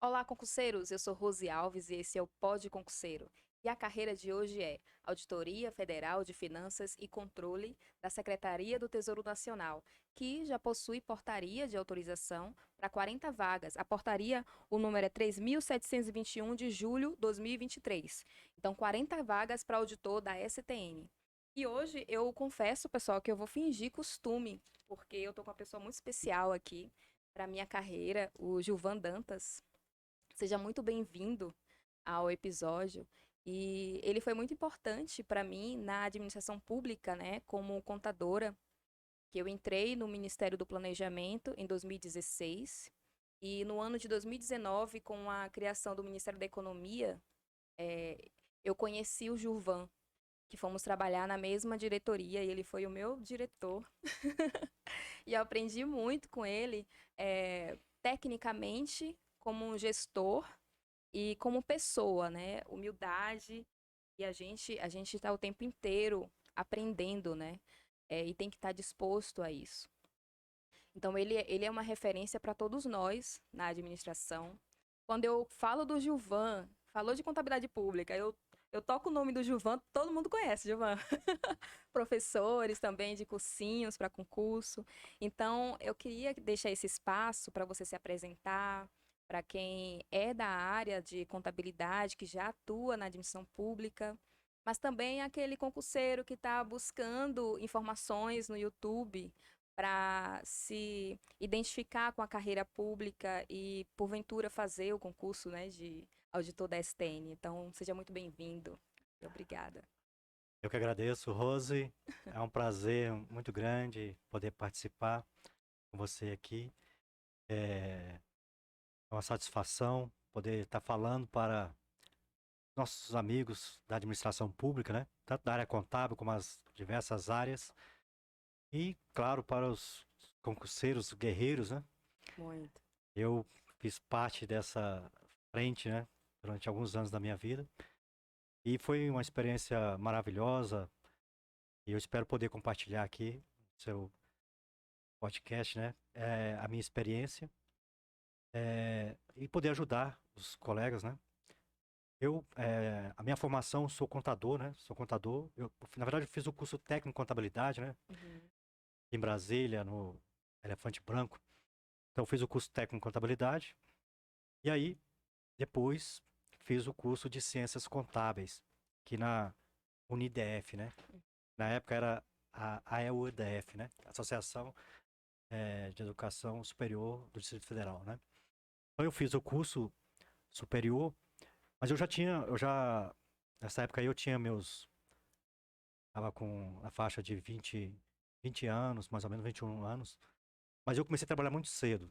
Olá, concurseiros! Eu sou Rose Alves e esse é o Pod Concurseiro. E a carreira de hoje é Auditoria Federal de Finanças e Controle da Secretaria do Tesouro Nacional, que já possui portaria de autorização para 40 vagas. A portaria, o número é 3.721 de julho de 2023. Então, 40 vagas para auditor da STN. E hoje eu confesso, pessoal, que eu vou fingir costume, porque eu tô com uma pessoa muito especial aqui para minha carreira, o Gilvan Dantas. Seja muito bem-vindo ao episódio. E ele foi muito importante para mim na administração pública, né, como contadora, que eu entrei no Ministério do Planejamento em 2016 e no ano de 2019, com a criação do Ministério da Economia, eu conheci o Gilvan, que fomos trabalhar na mesma diretoria e ele foi o meu diretor. E eu aprendi muito com ele, tecnicamente, como um gestor e como pessoa, né? Humildade. E a gente está o tempo inteiro aprendendo, né? E tem que estar disposto a isso. Então, ele é uma referência para todos nós na administração. Quando eu falo do Gilvan, falou de contabilidade pública, eu toco o nome do Gilvan, todo mundo conhece, Gilvan. Professores também de cursinhos para concurso. Então, eu queria deixar esse espaço para você se apresentar, para quem é da área de contabilidade, que já atua na administração pública, mas também aquele concurseiro que está buscando informações no YouTube para se identificar com a carreira pública e, porventura, fazer o concurso, né, de auditor da STN. Então, seja muito bem-vindo. Obrigada. Eu que agradeço, Rose. É um prazer muito grande poder participar com você aqui. É uma satisfação poder estar falando para nossos amigos da administração pública, né? Tanto da área contábil como as diversas áreas. E, claro, para os concurseiros guerreiros, né? Muito. Eu fiz parte dessa frente, né? Durante alguns anos da minha vida. E foi uma experiência maravilhosa. E eu espero poder compartilhar aqui no seu podcast, né? A minha experiência e poder ajudar os colegas, né? A minha formação, sou contador, né? Sou contador. Na verdade, eu fiz o curso técnico em contabilidade, né? Uhum. Em Brasília, no Elefante Branco. Então, eu fiz o curso técnico em contabilidade. E aí, depois, fiz o curso de ciências contábeis, aqui na UniDF, né? Na época era a AEUDF, né? Associação de Educação Superior do Distrito Federal, né? Então, eu fiz o curso superior, mas nessa época aí eu tinha tava com a faixa de 20 anos, mais ou menos 21 anos, mas eu comecei a trabalhar muito cedo.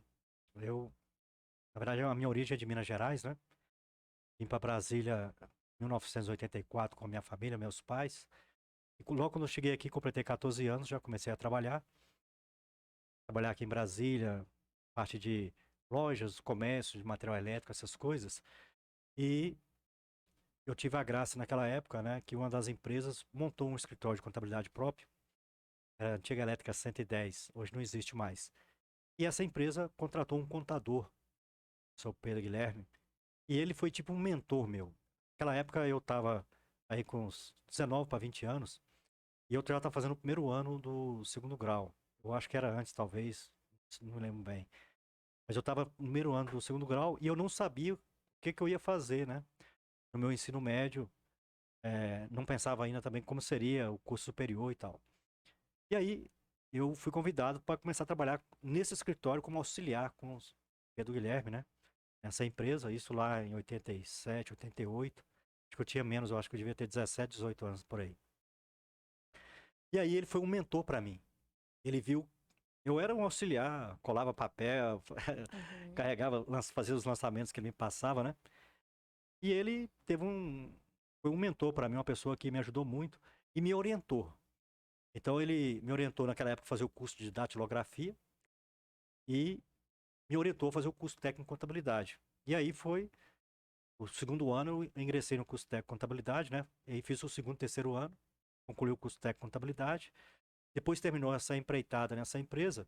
Na verdade, a minha origem é de Minas Gerais, né? Vim para Brasília em 1984 com a minha família, meus pais, e logo quando eu cheguei aqui, completei 14 anos, já comecei a trabalhar aqui em Brasília, parte de lojas, comércio, de material elétrico, essas coisas, e eu tive a graça naquela época, né, que uma das empresas montou um escritório de contabilidade próprio, era a antiga Elétrica 110, hoje não existe mais. E essa empresa contratou um contador, o seu Pedro Guilherme, e ele foi tipo um mentor meu. Naquela época eu estava aí com uns 19 para 20 anos, e eu já estava fazendo o primeiro ano do segundo grau. Eu acho que era antes, talvez, não me lembro bem. Mas eu estava no primeiro ano do segundo grau e eu não sabia o que eu ia fazer, né? No meu ensino médio, não pensava ainda também como seria o curso superior e tal. E aí eu fui convidado para começar a trabalhar nesse escritório como auxiliar com o Pedro Guilherme, né? Nessa empresa, isso lá em 87, 88. Acho que eu tinha menos, eu acho que eu devia ter 17, 18 anos por aí. E aí ele foi um mentor para mim. Ele viu, eu era um auxiliar, colava papel, Uhum. carregava, fazia os lançamentos que ele me passava, né? E ele foi um mentor para mim, uma pessoa que me ajudou muito e me orientou. Então ele me orientou naquela época a fazer o curso de datilografia e me orientou a fazer o curso técnico em contabilidade. E aí foi o segundo ano, eu ingressei no curso técnico em contabilidade, né? E aí fiz o segundo, terceiro ano, concluí o curso técnico em contabilidade. Depois terminou essa empreitada nessa empresa.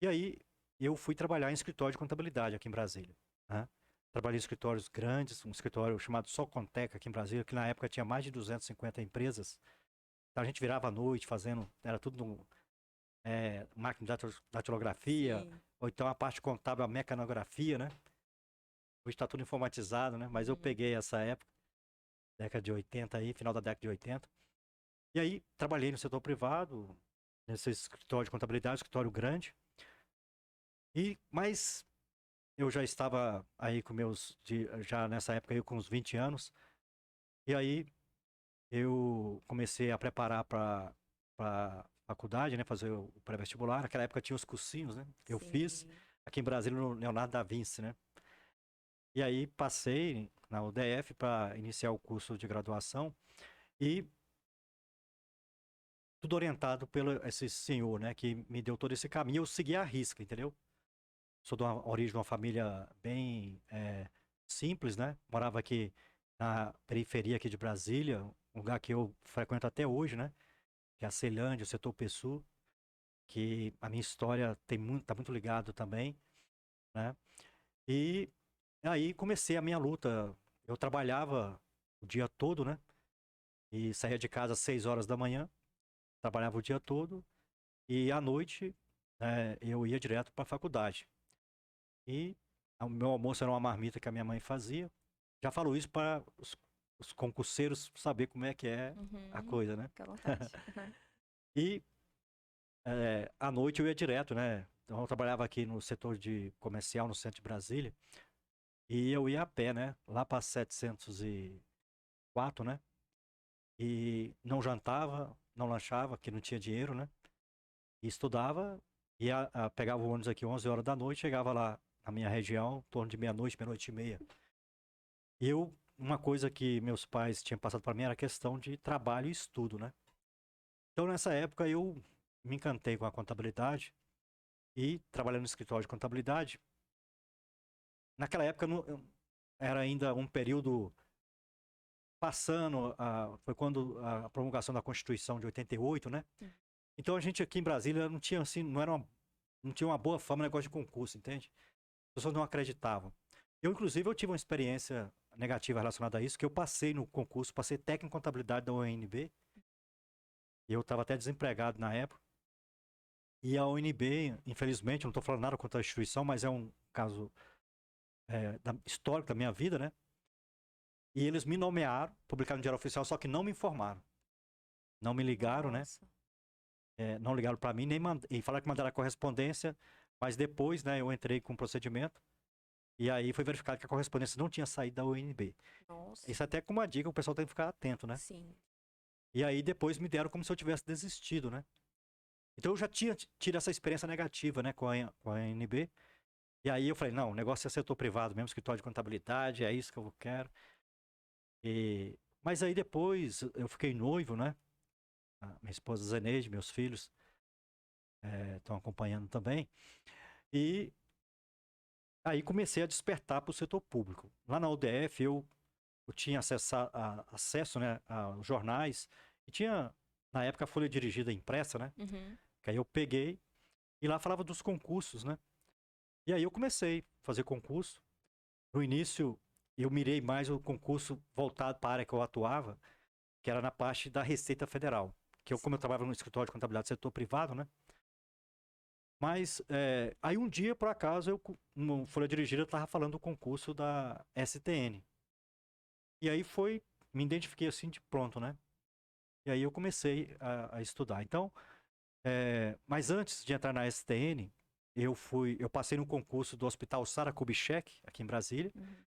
E aí eu fui trabalhar em escritório de contabilidade aqui em Brasília, né? trabalhei em escritórios grandes, um escritório chamado Solcontec aqui em Brasília, que na época tinha mais de 250 empresas. Então a gente virava à noite fazendo, era tudo máquina de datilografia, Sim. ou então a parte contábil, a mecanografia, né? Hoje está tudo informatizado, né? Mas eu Uhum. peguei essa época, década de 80 aí, final da década de 80. E aí trabalhei no setor privado, nesse escritório de contabilidade, escritório grande. Mas eu já estava aí com já nessa época aí com uns 20 anos. E aí eu comecei a preparar para faculdade, né? Fazer o pré-vestibular. Naquela época tinha os cursinhos, né? Eu fiz Sim. aqui em Brasília no Leonardo da Vinci, né? E aí passei na UDF para iniciar o curso de graduação e tudo orientado pelo esse senhor, né, que me deu todo esse caminho. Eu segui à risca, entendeu? Sou de uma origem de uma família bem simples, né? Morava aqui na periferia aqui de Brasília, um lugar que eu frequento até hoje, né? Que é a Ceilândia, o setor Pessu, que a minha história tá muito ligado também, né? E aí comecei a minha luta. Eu trabalhava o dia todo, né? E saía de casa às 6 horas da manhã, trabalhava o dia todo e à noite eu ia direto para a faculdade. E o meu almoço era uma marmita que a minha mãe fazia. Já falo isso para os concurseiros saber como é que é a Uhum. coisa, né? Fica à vontade. E à noite eu ia direto, né? Então eu trabalhava aqui no setor de comercial no centro de Brasília e eu ia a pé, né? Lá para 704, né? E não jantava, não lanchava, que não tinha dinheiro, né? E estudava, pegava o ônibus aqui 11 horas da noite, chegava lá na minha região, em torno de meia-noite, meia-noite e meia. Uma coisa que meus pais tinham passado para mim era a questão de trabalho e estudo, né? Então nessa época eu me encantei com a contabilidade e trabalhando no escritório de contabilidade. Naquela época era ainda um período passando, foi quando a promulgação da Constituição de 88, né? Uhum. Então a gente aqui em Brasília não tinha assim, não tinha uma boa fama no negócio de concurso, entende? As pessoas não acreditavam. Inclusive, eu tive uma experiência negativa relacionada a isso, que eu passei no concurso, passei técnico em contabilidade da UNB, e eu estava até desempregado na época. E a UNB, infelizmente, não estou falando nada contra a instituição, mas é um caso histórico da minha vida, né? E eles me nomearam, publicaram no Diário Oficial, só que não me informaram. Não me ligaram, né? Nossa. Não ligaram para mim, e falaram que mandaram a correspondência, mas depois, né, eu entrei com um procedimento, e aí foi verificado que a correspondência não tinha saído da UNB. Nossa. Isso até com uma dica, o pessoal tem que ficar atento, né? Sim. E aí depois me deram como se eu tivesse desistido, né? Então eu já tinha tido essa experiência negativa, né, com a ANB. E aí eu falei, não, o negócio é setor privado mesmo, escritório de contabilidade, é isso que eu quero. Mas aí depois eu fiquei noivo, né? A minha esposa Zeneide, meus filhos estão acompanhando também. E aí comecei a despertar para o setor público. Lá na UDF eu tinha acesso, né, aos jornais. E tinha, na época, a folha dirigida impressa, né? Uhum. Que aí eu peguei e lá falava dos concursos, né? E aí eu comecei a fazer concurso. No início, eu mirei mais o concurso voltado para a área que eu atuava, que era na parte da Receita Federal. Como eu trabalhava no escritório de contabilidade do setor privado, né? Mas aí um dia, por acaso, no Folha Dirigida, eu estava falando do concurso da STN. E aí me identifiquei assim de pronto, né? E aí eu comecei a estudar. Então, mas antes de entrar na STN, eu passei no concurso do Hospital Sara Kubitschek, aqui em Brasília, Uhum.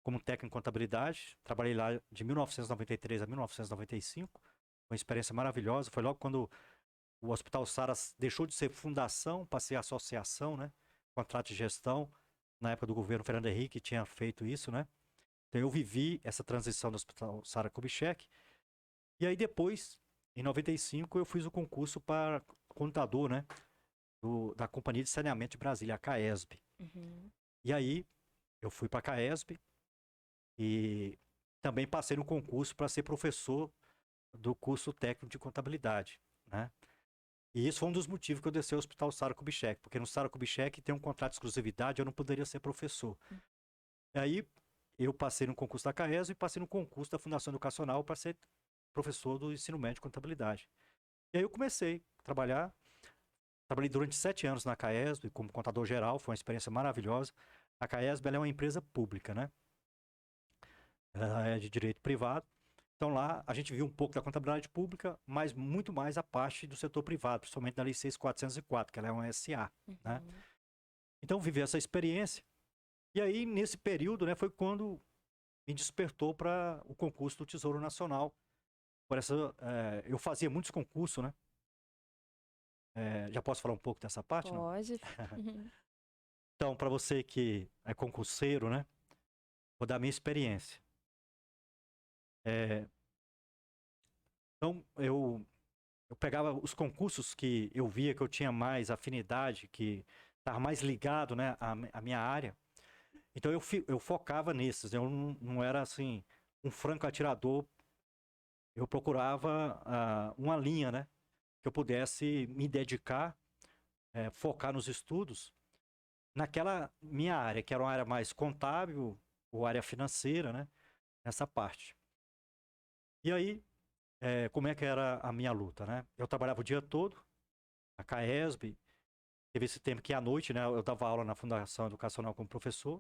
como técnico em contabilidade. Trabalhei lá de 1993 a 1995. Uma experiência maravilhosa. Foi logo quando o Hospital Sara deixou de ser fundação para ser associação, né? Contrato de gestão. Na época do governo Fernando Henrique tinha feito isso, né? Então eu vivi essa transição do Hospital Sara Kubitschek. E aí depois, em 95, eu fiz o concurso para contador, né? Da Companhia de Saneamento de Brasília, a CAESB. Uhum. E aí eu fui para a CAESB e também passei no concurso para ser professor do curso técnico de contabilidade, né? E isso foi um dos motivos que eu desci ao Hospital Sara Kubitschek, porque no Sara Kubitschek tem um contrato de exclusividade, eu não poderia ser professor. E aí eu passei no concurso da CAESO e passei no concurso da Fundação Educacional para ser professor do ensino médio de contabilidade. E aí eu comecei a trabalhar. Trabalhei durante 7 anos na CAESB como contador geral, foi uma experiência maravilhosa. A CAESB ela é uma empresa pública, né? Ela é de direito privado. Então lá a gente viu um pouco da contabilidade pública, mas muito mais a parte do setor privado, principalmente da Lei 6.404, que ela é uma SA, né? Uhum. Então vivi essa experiência. E aí nesse período, né, foi quando me despertou para o concurso do Tesouro Nacional. Por essa, eu fazia muitos concursos, né? Já posso falar um pouco dessa parte, não? Pode. Uhum. Então, para você que é concurseiro, né? Vou dar a minha experiência. É, então, eu pegava os concursos que eu via que eu tinha mais afinidade, que estava mais ligado, né, à minha área. Então, eu focava nesses. Eu não era, assim, um franco atirador. Eu procurava uma linha, né? Que eu pudesse me dedicar, focar nos estudos naquela minha área, que era uma área mais contábil ou área financeira, né? Nessa parte. E aí, como é que era a minha luta, né? Eu trabalhava o dia todo, na CAESB, teve esse tempo que à noite, né? Eu dava aula na Fundação Educacional como professor,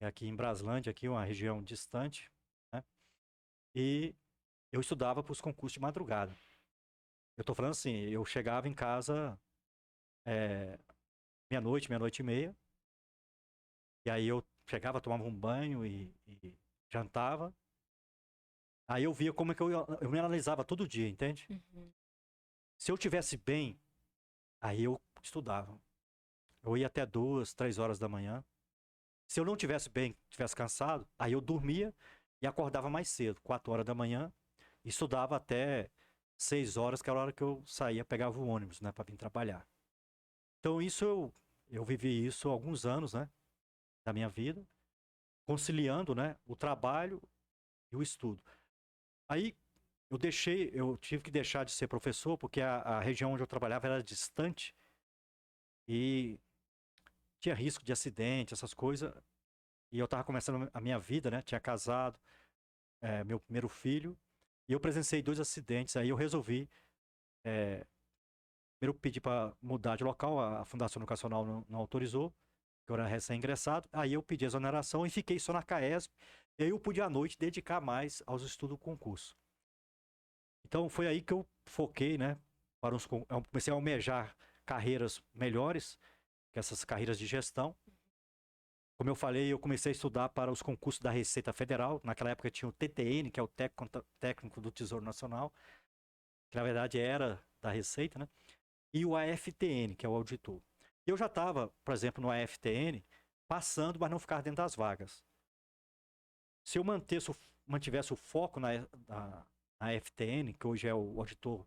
aqui em Braslândia, aqui uma região distante, né? E eu estudava para os concursos de madrugada. Eu estou falando assim, eu chegava em casa meia-noite, meia-noite e meia, e aí eu chegava, tomava um banho e jantava. Aí eu via como é que eu me analisava todo dia, entende? Uhum. Se eu tivesse bem, aí eu estudava. Eu ia até 2, 3 horas da manhã. Se eu não tivesse bem, tivesse cansado, aí eu dormia e acordava mais cedo, 4 horas da manhã, e estudava até 6 horas, que era a hora que eu saía, pegava o ônibus, né, para vir trabalhar. Então isso eu vivi isso há alguns anos, né, da minha vida, conciliando, né, o trabalho e o estudo. Aí eu tive que deixar de ser professor porque a região onde eu trabalhava era distante e tinha risco de acidente, essas coisas. E eu estava começando a minha vida, né? Tinha casado, meu primeiro filho. E eu presenciei 2 acidentes. Aí eu resolvi, primeiro pedir para mudar de local. A Fundação Educacional não autorizou, que eu era recém-ingressado. Aí eu pedi exoneração e fiquei só na CAESP. E aí eu pude à noite dedicar mais aos estudos do concurso. Então foi aí que eu foquei, né? Eu comecei a almejar carreiras melhores, que essas carreiras de gestão. Como eu falei, eu comecei a estudar para os concursos da Receita Federal. Naquela época tinha o TTN, que é o Técnico do Tesouro Nacional, que na verdade era da Receita, né? E o AFTN, que é o auditor. Eu já estava, por exemplo, no AFTN, passando, mas não ficava dentro das vagas. Se eu mantivesse o foco na AFTN, que hoje é o auditor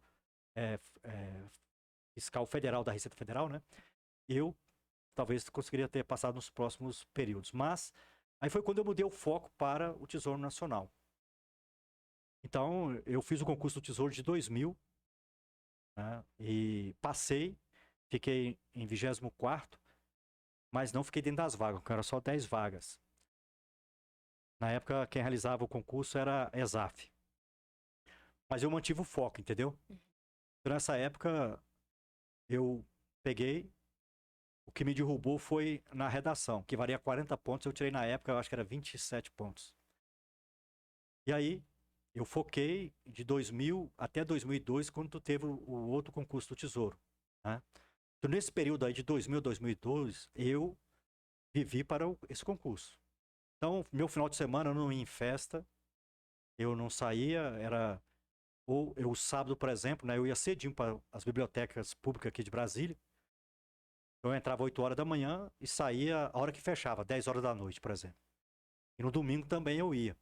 fiscal federal da Receita Federal, né? Eu talvez conseguiria ter passado nos próximos períodos. Mas aí foi quando eu mudei o foco para o Tesouro Nacional. Então, eu fiz o concurso do Tesouro de 2000, né, e passei, fiquei em 24º, mas não fiquei dentro das vagas, porque era só 10 vagas. Na época, quem realizava o concurso era a ESAF. Mas eu mantive o foco, entendeu? Então, nessa época, eu peguei, o que me derrubou foi na redação, que valia 40 pontos, eu tirei na época, eu acho que era 27 pontos. E aí, eu foquei de 2000 até 2002, quando teve o outro concurso do Tesouro, né? Então, nesse período aí de 2000 a 2002, eu vivi para esse concurso. Então, meu final de semana eu não ia em festa, eu não saía, ou eu sábado, por exemplo, né, eu ia cedinho para as bibliotecas públicas aqui de Brasília. Eu entrava 8 horas da manhã e saía a hora que fechava, 10 horas da noite, por exemplo. E no domingo também eu ia.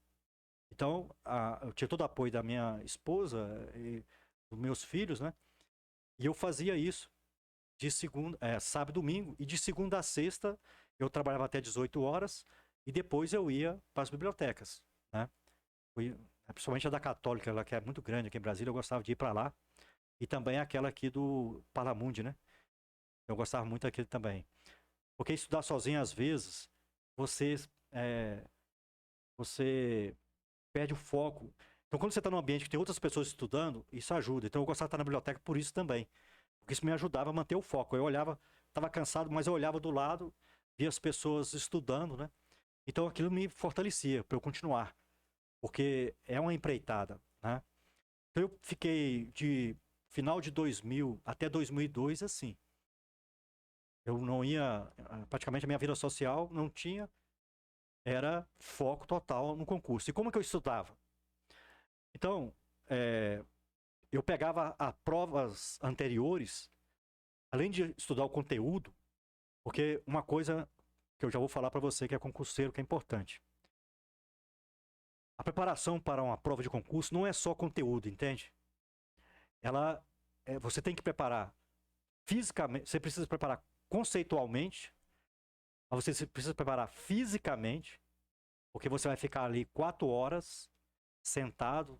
Então, eu tinha todo o apoio da minha esposa e dos meus filhos, né? E eu fazia isso de sábado e domingo. E de segunda a sexta eu trabalhava até 18 horas e depois eu ia para as bibliotecas, né? Principalmente a da Católica, ela que é muito grande aqui em Brasília, eu gostava de ir para lá. E também aquela aqui do Parlamundi, né? Eu gostava muito daquele também. Porque estudar sozinho, às vezes, você você perde o foco. Então, quando você está num ambiente que tem outras pessoas estudando, isso ajuda. Então, eu gostava de estar na biblioteca por isso também. Porque isso me ajudava a manter o foco. Eu olhava, estava cansado, mas eu olhava do lado, via as pessoas estudando, né? Então, aquilo me fortalecia para eu continuar. Porque é uma empreitada, né? Então, eu fiquei de final de 2000 até 2002 assim. Eu não ia, praticamente a minha vida social não tinha, era foco total no concurso. E como é que eu estudava? Então, eu pegava as provas anteriores, além de estudar o conteúdo, porque uma coisa que eu já vou falar para você que é concurseiro, que é importante. A preparação para uma prova de concurso não é só conteúdo, entende? Você tem que preparar fisicamente, você precisa preparar conceitualmente, mas você precisa preparar fisicamente, porque você vai ficar ali 4 horas sentado,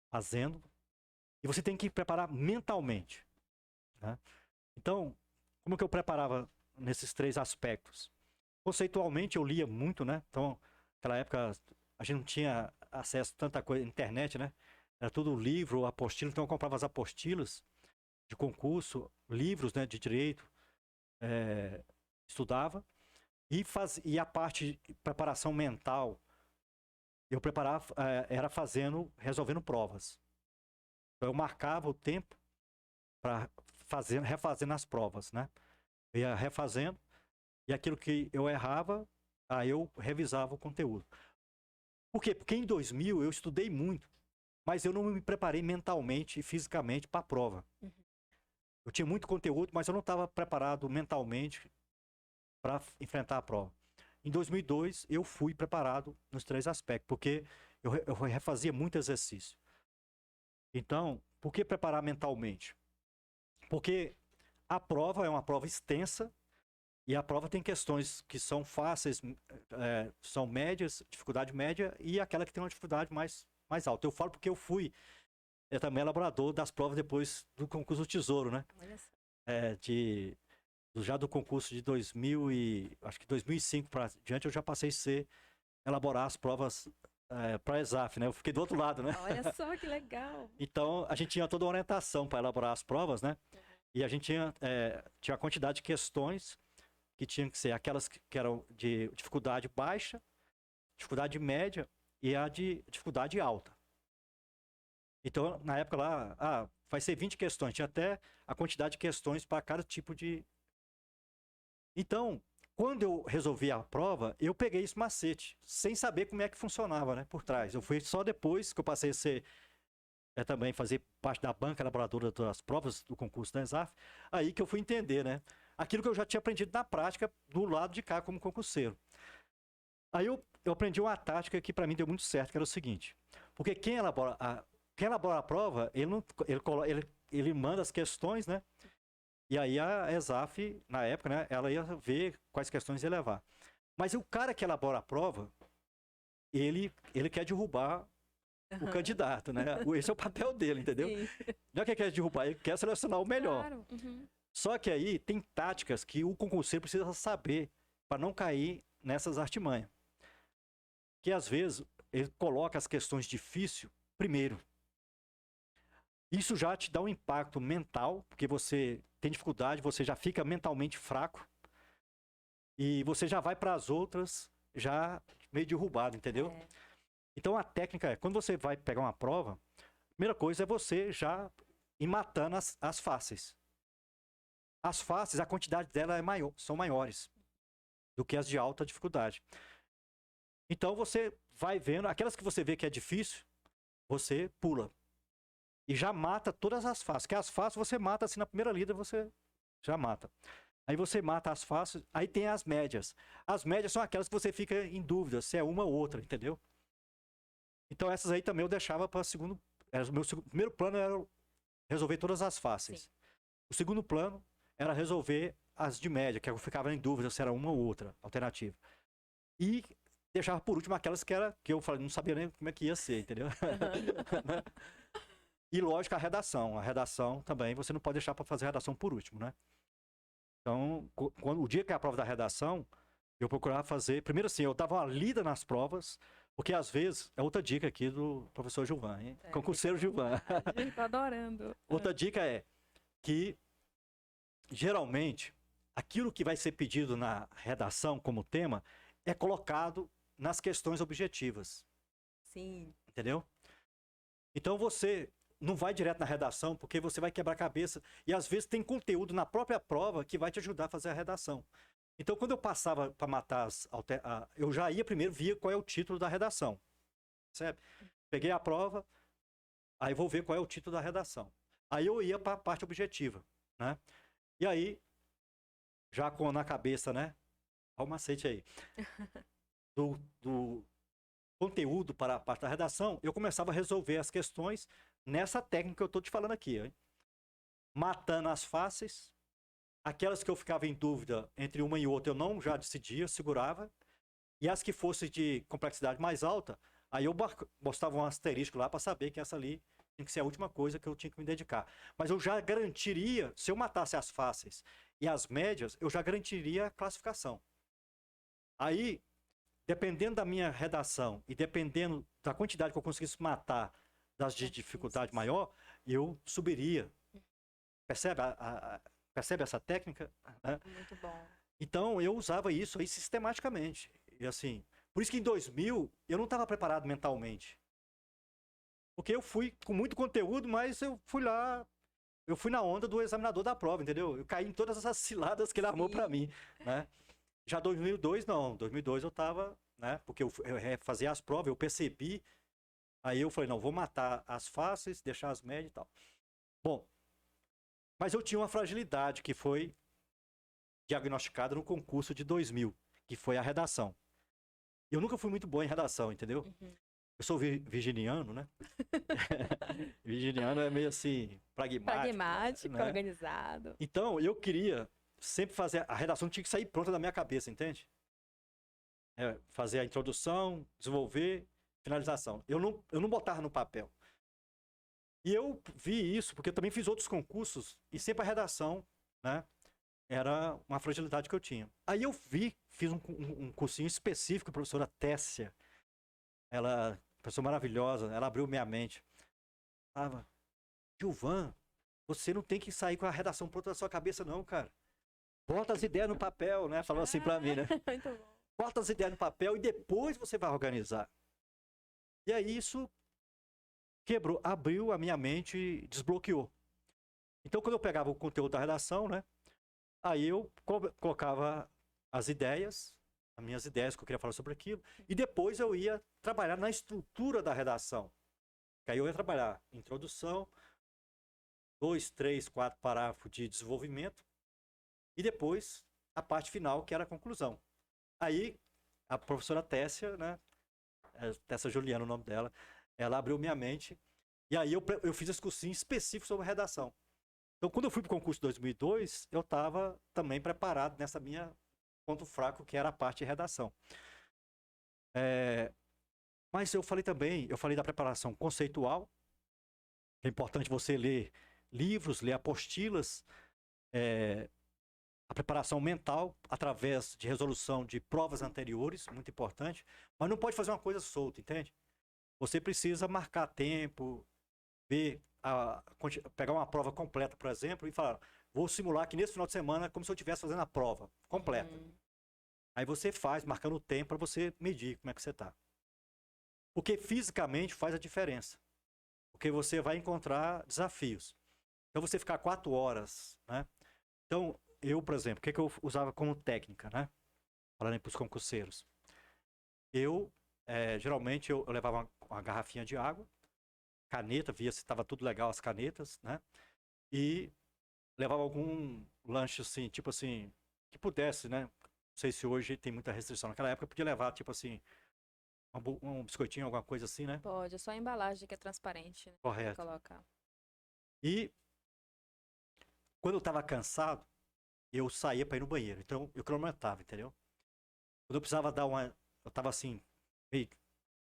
fazendo, e você tem que preparar mentalmente, né? Então, como que eu preparava nesses 3 aspectos? Conceitualmente eu lia muito, né? Então, naquela época a gente não tinha acesso a tanta coisa, internet, né? Era tudo livro, apostila, então eu comprava as apostilas de concurso, livros, né, de direito, estudava, e a parte de preparação mental, eu preparava, era resolvendo provas. Então eu marcava o tempo para refazendo as provas, né? Eu ia refazendo, e aquilo que eu errava, aí eu revisava o conteúdo. Por quê? Porque em 2000 eu estudei muito, mas eu não me preparei mentalmente e fisicamente para a prova. Uhum. Eu tinha muito conteúdo, mas eu não estava preparado mentalmente para enfrentar a prova. Em 2002 eu fui preparado nos 3 aspectos, porque eu refazia muito exercício. Então, por que preparar mentalmente? Porque a prova é uma prova extensa, e a prova tem questões que são fáceis, são médias, dificuldade média, e aquela que tem uma dificuldade mais alta. Eu falo porque eu fui também elaborador das provas depois do concurso do Tesouro, né? Olha só. Já do concurso de 2005 para diante, eu já passei a elaborar as provas para a ESAF, né? Eu fiquei do outro lado, né? Olha só que legal. Então, a gente tinha toda uma orientação para elaborar as provas, né? E a gente tinha a quantidade de questões que tinham que ser aquelas que eram de dificuldade baixa, dificuldade média e a de dificuldade alta. Então, na época lá, vai ser 20 questões. Tinha até a quantidade de questões para cada tipo de... Então, quando eu resolvi a prova, eu peguei esse macete, sem saber como é que funcionava, né, por trás. Eu fui só depois que eu passei a ser... também fazer parte da banca elaboradora das provas do concurso da ESAF, aí que eu fui entender, né? Aquilo que eu já tinha aprendido na prática do lado de cá como concurseiro. Aí eu aprendi uma tática que para mim deu muito certo, que era o seguinte: porque quem elabora a prova, ele manda as questões, né? E aí a ESAF, na época, né, ela ia ver quais questões ia levar. Mas o cara que elabora a prova, ele quer derrubar o candidato, né? Esse é o papel dele, entendeu? Sim. Não é que ele quer derrubar, ele quer selecionar o melhor. Claro. Uhum. Só que aí tem táticas que o concurseiro precisa saber para não cair nessas artimanhas. Que às vezes ele coloca as questões difíceis primeiro. Isso já te dá um impacto mental, porque você tem dificuldade, você já fica mentalmente fraco e você já vai para as outras já meio derrubado, entendeu? Então a técnica é, quando você vai pegar uma prova, a primeira coisa é você já ir matando as fáceis. As fáceis, a quantidade delas são maiores do que as de alta dificuldade. Então você vai vendo, aquelas que você vê que é difícil, você pula. E já mata todas as fáceis. Porque as fáceis você mata assim na primeira lida, você já mata. Aí você mata as fáceis, aí tem as médias. As médias são aquelas que você fica em dúvida se é uma ou outra, entendeu? Então essas aí também eu deixava para segundo... O meu primeiro plano era resolver todas as fáceis. Sim. O segundo plano era resolver as de média, que eu ficava em dúvida se era uma ou outra alternativa. E deixava por último aquelas que eu falei, não sabia nem como é que ia ser, entendeu? Uhum. E lógico, a redação. A redação também, você não pode deixar para fazer a redação por último, né? Então, o dia que é a prova da redação, Eu procurava fazer. Primeiro, assim, eu dava uma lida nas provas, porque às vezes. É outra dica aqui do professor Gilvan, hein? Concurseiro Gilvan. Tô adorando. Outra dica é que, geralmente, aquilo que vai ser pedido na redação como tema é colocado nas questões objetivas. Sim. Entendeu? Então você não vai direto na redação, porque você vai quebrar a cabeça. E às vezes tem conteúdo na própria prova que vai te ajudar a fazer a redação. Então, quando eu passava para matar eu já ia primeiro via qual é o título da redação. Certo? Peguei a prova, aí vou ver qual é o título da redação. Aí eu ia para a parte objetiva, né? E aí, já com na cabeça, né? Olha o macete aí. Do conteúdo para a parte da redação, eu começava a resolver as questões nessa técnica que eu estou te falando aqui. Hein? Matando as fáceis. Aquelas que eu ficava em dúvida entre uma e outra, eu não já decidia, segurava. E as que fossem de complexidade mais alta, aí eu mostrava um asterisco lá para saber que essa ali tinha que ser a última coisa que eu tinha que me dedicar. Mas eu já garantiria, se eu matasse as fáceis e as médias, eu já garantiria a classificação. Aí, dependendo da minha redação e dependendo da quantidade que eu conseguisse matar das de dificuldade maior, eu subiria. Percebe percebe essa técnica? Muito bom. Então, eu usava isso aí sistematicamente. E assim, por isso que em 2000 eu não estava preparado mentalmente. Porque eu fui com muito conteúdo, mas eu fui lá, eu fui na onda do examinador da prova, entendeu? Eu caí em todas essas ciladas que ele armou para mim, né? Já 2002 não, 2002 eu estava, né? Porque eu fazia as provas, eu percebi, aí eu falei, não, vou matar as fáceis, deixar as médias e tal. Bom, mas eu tinha uma fragilidade que foi diagnosticada no concurso de 2000, que foi a redação. Eu nunca fui muito bom em redação, entendeu? Uhum. Eu sou virginiano, né? Virginiano é meio assim, pragmático, né? Organizado. Então, eu queria sempre fazer. A redação tinha que sair pronta da minha cabeça, entende? Fazer a introdução, desenvolver, finalização. Eu não botava no papel. E eu vi isso, porque eu também fiz outros concursos, e sempre a redação, né? Era uma fragilidade que eu tinha. Aí eu fiz um cursinho específico, a professora Tessia. Ela, pessoa maravilhosa, ela abriu minha mente. Falava, Gilvan, você não tem que sair com a redação pronta da sua cabeça, não, cara. Bota as ideias no papel, né? Falou assim pra mim, né? Muito bom. Bota as ideias no papel e depois você vai organizar. E aí isso quebrou, abriu a minha mente e desbloqueou. Então, quando eu pegava o conteúdo da redação, né? Aí eu colocava as ideias, as minhas ideias que eu queria falar sobre aquilo, e depois eu ia trabalhar na estrutura da redação. Aí eu ia trabalhar introdução, 2, 3, 4 parágrafos de desenvolvimento, e depois a parte final, que era a conclusão. Aí a professora Tessia, né? Tessia Juliana, o nome dela, ela abriu minha mente, e aí eu fiz esse cursinho específico sobre redação. Então, quando eu fui para o concurso de 2002, eu estava também preparado nessa minha ponto fraco, que era a parte de redação. Mas eu falei da preparação conceitual. É importante você ler livros, ler apostilas, a preparação mental através de resolução de provas anteriores, muito importante. Mas não pode fazer uma coisa solta, entende? Você precisa marcar tempo, pegar uma prova completa, por exemplo, e falar, vou simular que nesse final de semana é como se eu estivesse fazendo a prova completa. Aí você faz, marcando o tempo para você medir como é que você está. Porque fisicamente faz a diferença. Porque você vai encontrar desafios. Então você ficar 4 horas, né? Então, eu, por exemplo, o que eu usava como técnica, né? Falando para os concurseiros. Geralmente, eu levava uma garrafinha de água, caneta, via se estava tudo legal as canetas, né? E levava algum lanche assim, tipo assim, que pudesse, né? Não sei se hoje tem muita restrição. Naquela época podia levar, tipo assim, um biscoitinho, alguma coisa assim, né? Pode, é só a embalagem que é transparente, né? Correto. Colocar. E quando eu tava cansado, eu saía para ir no banheiro. Então eu cronometrava, entendeu? Quando eu precisava dar uma. Eu tava assim, meio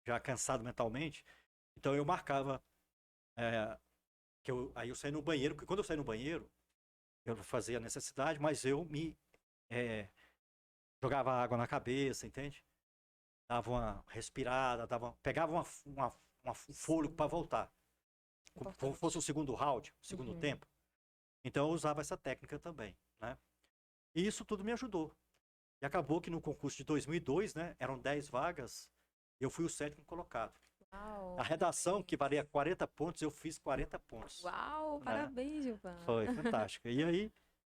já cansado mentalmente. Então eu marcava. Aí eu saía no banheiro, porque quando eu saía no banheiro, eu fazia a necessidade, mas eu me jogava água na cabeça, entende? Dava uma respirada, pegava um fôlego para voltar. Como fosse o segundo round, o segundo tempo. Então eu usava essa técnica também, né? E isso tudo me ajudou. E acabou que no concurso de 2002, né, eram 10 vagas, eu fui o 7º colocado. Uau, A redação, que valia 40 pontos, eu fiz 40 pontos. uau, né? parabéns, Gilvan. Foi fantástico. E aí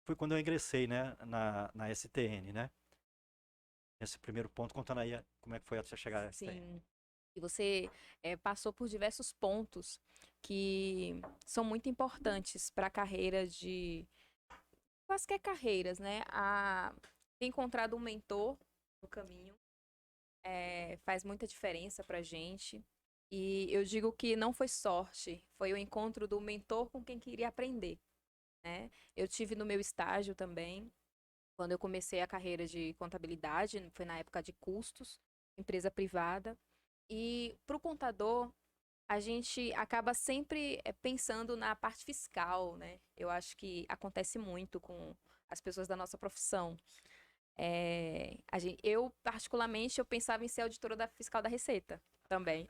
foi quando eu ingressei, né, na STN, né? Esse primeiro ponto, contando aí como é que foi até chegar à STN. Sim. E você passou por diversos pontos que são muito importantes para a carreira de quaisquer carreiras, né? Ter encontrado um mentor no caminho faz muita diferença pra gente. E eu digo que não foi sorte, foi o encontro do mentor com quem queria aprender, né? Eu tive no meu estágio também, quando eu comecei a carreira de contabilidade, foi na época de custos, empresa privada. E para o contador, a gente acaba sempre pensando na parte fiscal, né? Eu acho que acontece muito com as pessoas da nossa profissão. Eu, particularmente, eu pensava em ser auditora da fiscal da Receita também.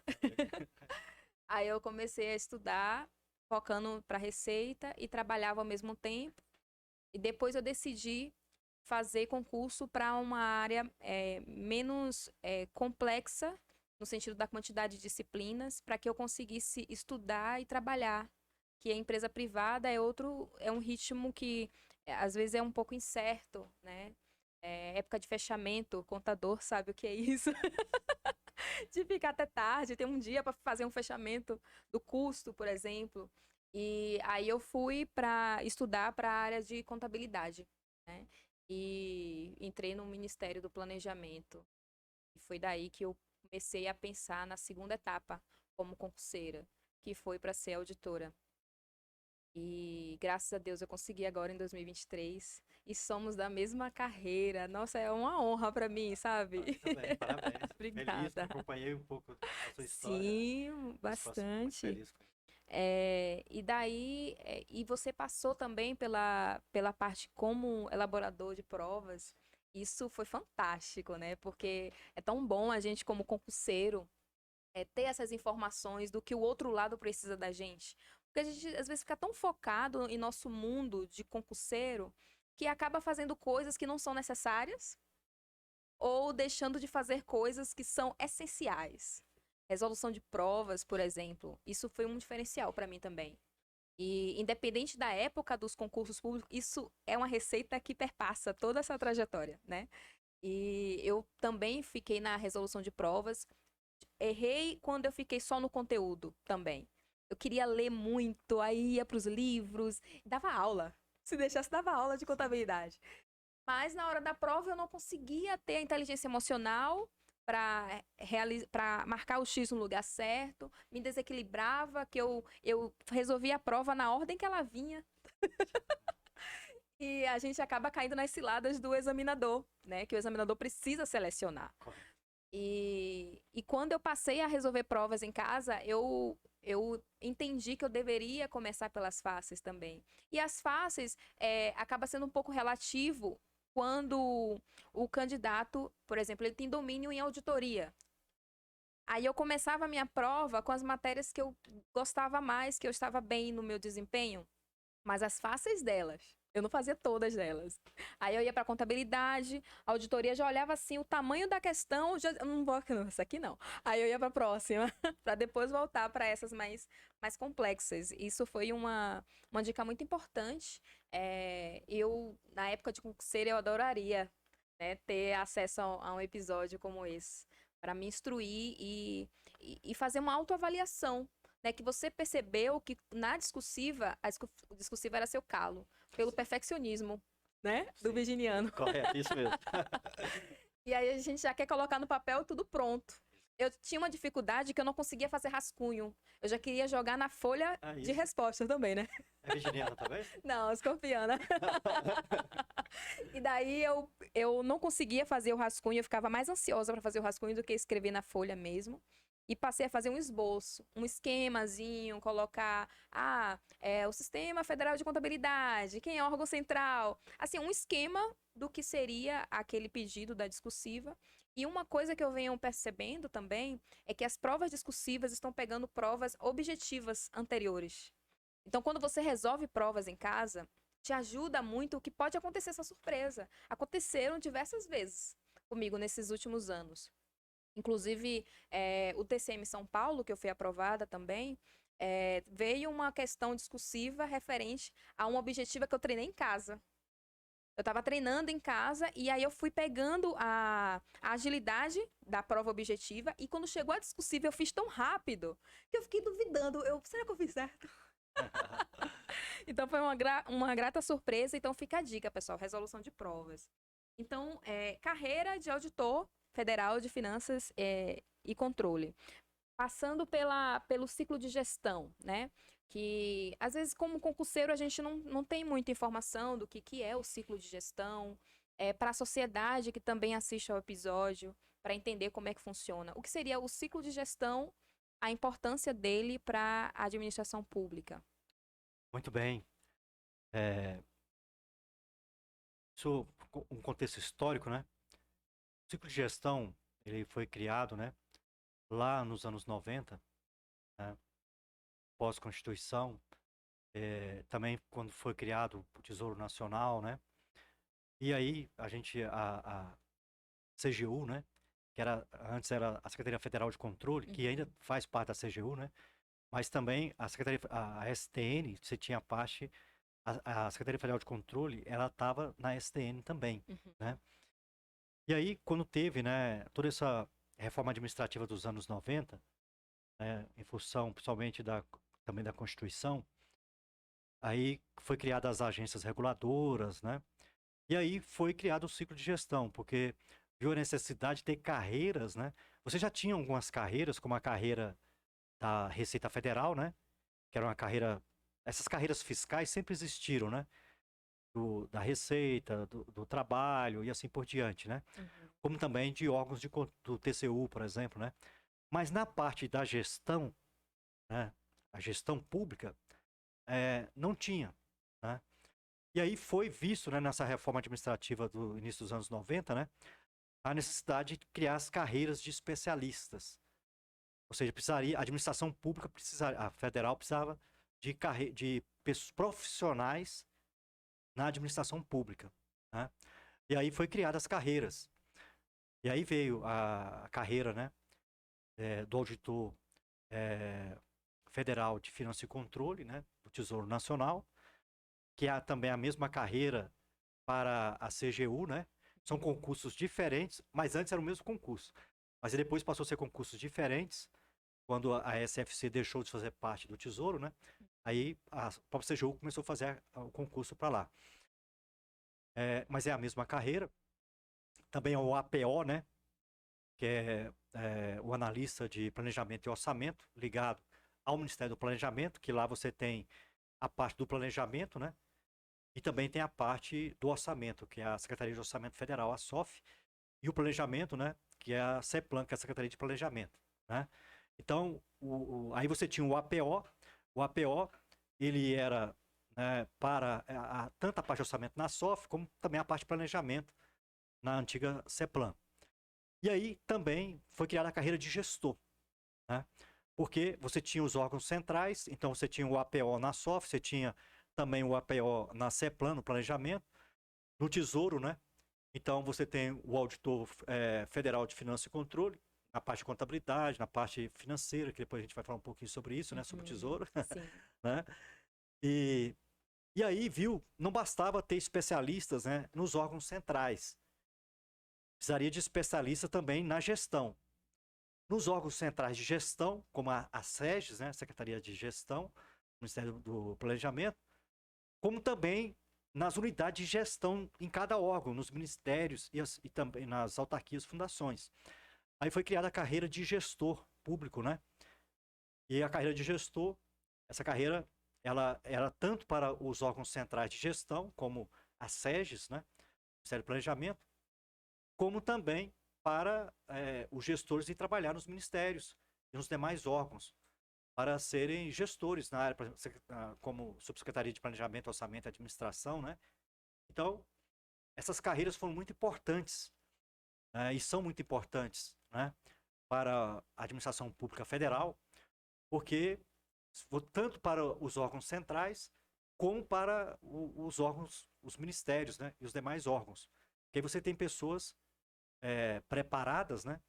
Aí eu comecei a estudar, focando para Receita e trabalhava ao mesmo tempo. E depois eu decidi fazer concurso para uma área menos complexa, no sentido da quantidade de disciplinas, para que eu conseguisse estudar e trabalhar. Que a empresa privada é um ritmo que às vezes é um pouco incerto, né? Época de fechamento, o contador sabe o que é isso. De ficar até tarde, ter um dia para fazer um fechamento do custo, por exemplo. E aí eu fui para estudar para a área de contabilidade, né? E entrei no Ministério do Planejamento. E foi daí que eu comecei a pensar na segunda etapa como concurseira, que foi para ser auditora. E graças a Deus eu consegui agora em 2023 e somos da mesma carreira. Nossa, é uma honra para mim, sabe? Também, parabéns. Feliz que Obrigada. acompanhei um pouco a sua história. Sim, Muito bastante. feliz com isso. E daí, e você passou também pela parte como elaborador de provas. Isso foi fantástico, né? Porque é tão bom a gente, como concurseiro, ter essas informações do que o outro lado precisa da gente. Porque a gente, às vezes, fica tão focado em nosso mundo de concurseiro que acaba fazendo coisas que não são necessárias ou deixando de fazer coisas que são essenciais. Resolução de provas, por exemplo, isso foi um diferencial para mim também. E independente da época dos concursos públicos, isso é uma receita que perpassa toda essa trajetória, né? E eu também fiquei na resolução de provas. Errei quando eu fiquei só no conteúdo também. Eu queria ler muito, aí ia para os livros, dava aula. Se deixasse, dava aula de contabilidade. Mas na hora da prova eu não conseguia ter a inteligência emocional para marcar o X no lugar certo, me desequilibrava, que eu resolvia a prova na ordem que ela vinha. E a gente acaba caindo nas ciladas do examinador, né? Que o examinador precisa selecionar. E quando eu passei a resolver provas em casa, eu entendi que eu deveria começar pelas fáceis também. E as fáceis acaba sendo um pouco relativo quando o candidato, por exemplo, ele tem domínio em auditoria. Aí eu começava a minha prova com as matérias que eu gostava mais, que eu estava bem no meu desempenho, mas as fáceis delas. Eu não fazia todas delas. Aí eu ia para contabilidade, a auditoria já olhava assim, o tamanho da questão, já não vou essa aqui não. Aí eu ia para a próxima, para depois voltar para essas mais complexas. Isso foi uma dica muito importante. Na época de concurseira, eu adoraria, né, ter acesso a um episódio como esse, para me instruir e fazer uma autoavaliação. Né, que você percebeu que na discursiva, a discursiva era seu calo, pelo perfeccionismo, né, do virginiano. Correto, isso mesmo. E aí a gente já quer colocar no papel tudo pronto. Eu tinha uma dificuldade que eu não conseguia fazer rascunho. Eu já queria jogar na folha de resposta também, né? É virginiana também? Não, escorpiana. E daí eu não conseguia fazer o rascunho, eu ficava mais ansiosa para fazer o rascunho do que escrever na folha mesmo. e passei a fazer um esboço, um esquemazinho, colocar o Sistema Federal de Contabilidade, quem é órgão central, assim, um esquema do que seria aquele pedido da discursiva. E uma coisa que eu venho percebendo também é que as provas discursivas estão pegando provas objetivas anteriores. Então, quando você resolve provas em casa, te ajuda muito o que pode acontecer essa surpresa. Aconteceram diversas vezes comigo nesses últimos anos. Inclusive, o TCM São Paulo, que eu fui aprovada também, veio uma questão discursiva referente a uma objetiva que eu treinei em casa. Eu estava treinando em casa e aí eu fui pegando a agilidade da prova objetiva e quando chegou a discursiva eu fiz tão rápido que eu fiquei duvidando. Será que eu fiz certo? Então foi uma grata surpresa. Então fica a dica, pessoal, resolução de provas. Então, carreira de auditor federal de finanças e controle. Passando pelo ciclo de gestão, né? Que, às vezes, como concurseiro, a gente não tem muita informação do que é o ciclo de gestão. Para a sociedade que também assiste ao episódio, para entender como é que funciona. O que seria o ciclo de gestão, a importância dele para a administração pública? Muito bem. Isso, um contexto histórico, né? O ciclo de gestão, ele foi criado, né, lá nos anos 90, né, pós-Constituição, também quando foi criado o Tesouro Nacional, né? E aí a CGU, né, que antes era a Secretaria Federal de Controle, que ainda faz parte da CGU, né? Mas também a STN, você tinha parte, a Secretaria Federal de Controle, ela estava na STN também, né? E aí, quando teve, né, toda essa reforma administrativa dos anos 90, né, em função principalmente também da Constituição, aí foi criada as agências reguladoras, né? E aí foi criado o ciclo de gestão, porque viu a necessidade de ter carreiras, né? Você já tinha algumas carreiras, como a carreira da Receita Federal, né? Que era uma carreira... Essas carreiras fiscais sempre existiram, né? Da Receita, do Trabalho e assim por diante, né? Como também de órgãos do TCU, por exemplo, né? Mas na parte da gestão, né? A gestão pública, não tinha, né? E aí foi visto, né, nessa reforma administrativa do início dos anos 90, né? A necessidade de criar as carreiras de especialistas. Ou seja, a administração pública a federal precisava de profissionais na administração pública, né? E aí foi criadas as carreiras. E aí veio a carreira, né, do auditor federal de finanças e controle, né, do Tesouro Nacional, que é também a mesma carreira para a CGU, né? São concursos diferentes, mas antes era o mesmo concurso. Mas depois passou a ser concursos diferentes, quando a SFC deixou de fazer parte do Tesouro, né? Aí a própria CGU começou a fazer o concurso para lá. Mas é a mesma carreira. Também é o APO, né? Que é o analista de planejamento e orçamento, ligado ao Ministério do Planejamento, que lá você tem a parte do planejamento, né? E também tem a parte do orçamento, que é a Secretaria de Orçamento Federal, a SOF, e o planejamento, né? Que é a CEPLAN, que é a Secretaria de Planejamento, né? Então, aí você tinha o APO. O APO, ele era, né, para tanto a parte de orçamento na SOF, como também a parte de planejamento na antiga CEPLAN. E aí também foi criada a carreira de gestor, né? Porque você tinha os órgãos centrais, então você tinha o APO na SOF, você tinha também o APO na CEPLAN, no planejamento, no Tesouro, né? Então você tem o auditor federal de finanças e controle, na parte de contabilidade, na parte financeira, que depois a gente vai falar um pouquinho sobre isso, né? Sobre o Tesouro. Sim. Né? E aí, viu, não bastava ter especialistas, né, nos órgãos centrais. Precisaria de especialista também na gestão. Nos órgãos centrais de gestão, como a SEGES, né, Secretaria de Gestão, Ministério do Planejamento, como também nas unidades de gestão em cada órgão, nos ministérios e também nas autarquias e fundações. Aí foi criada a carreira de gestor público, né? E a carreira de gestor, essa carreira, ela era tanto para os órgãos centrais de gestão, como a SEGES, né? Ministério do Planejamento, como também para os gestores de trabalhar nos ministérios, e nos demais órgãos para serem gestores na área, por exemplo, como Subsecretaria de Planejamento, Orçamento e Administração, né? Então, essas carreiras foram muito importantes, né, e são muito importantes, né, para a administração pública federal, porque tanto para os órgãos centrais como para os órgãos, os ministérios, né, e os demais órgãos. Porque aí você tem pessoas preparadas, né,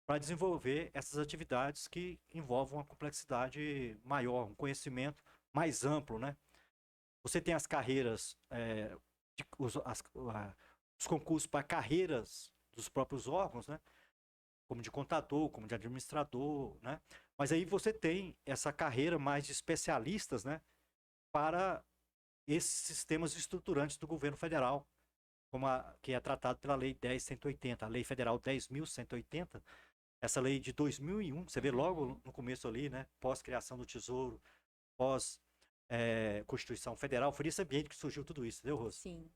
para desenvolver essas atividades que envolvem uma complexidade maior, um conhecimento mais amplo, né? Você tem as carreiras, os concursos para carreiras dos próprios órgãos, né? Como de contador, como de administrador, né? Mas aí você tem essa carreira mais de especialistas, né? Para esses sistemas estruturantes do governo federal, que é tratado pela Lei 10.180, a Lei Federal 10.180, essa lei de 2001, você vê logo no começo ali, né? Pós-criação do Tesouro, pós Constituição Federal, foi nesse ambiente que surgiu tudo isso, entendeu, Rose? Sim.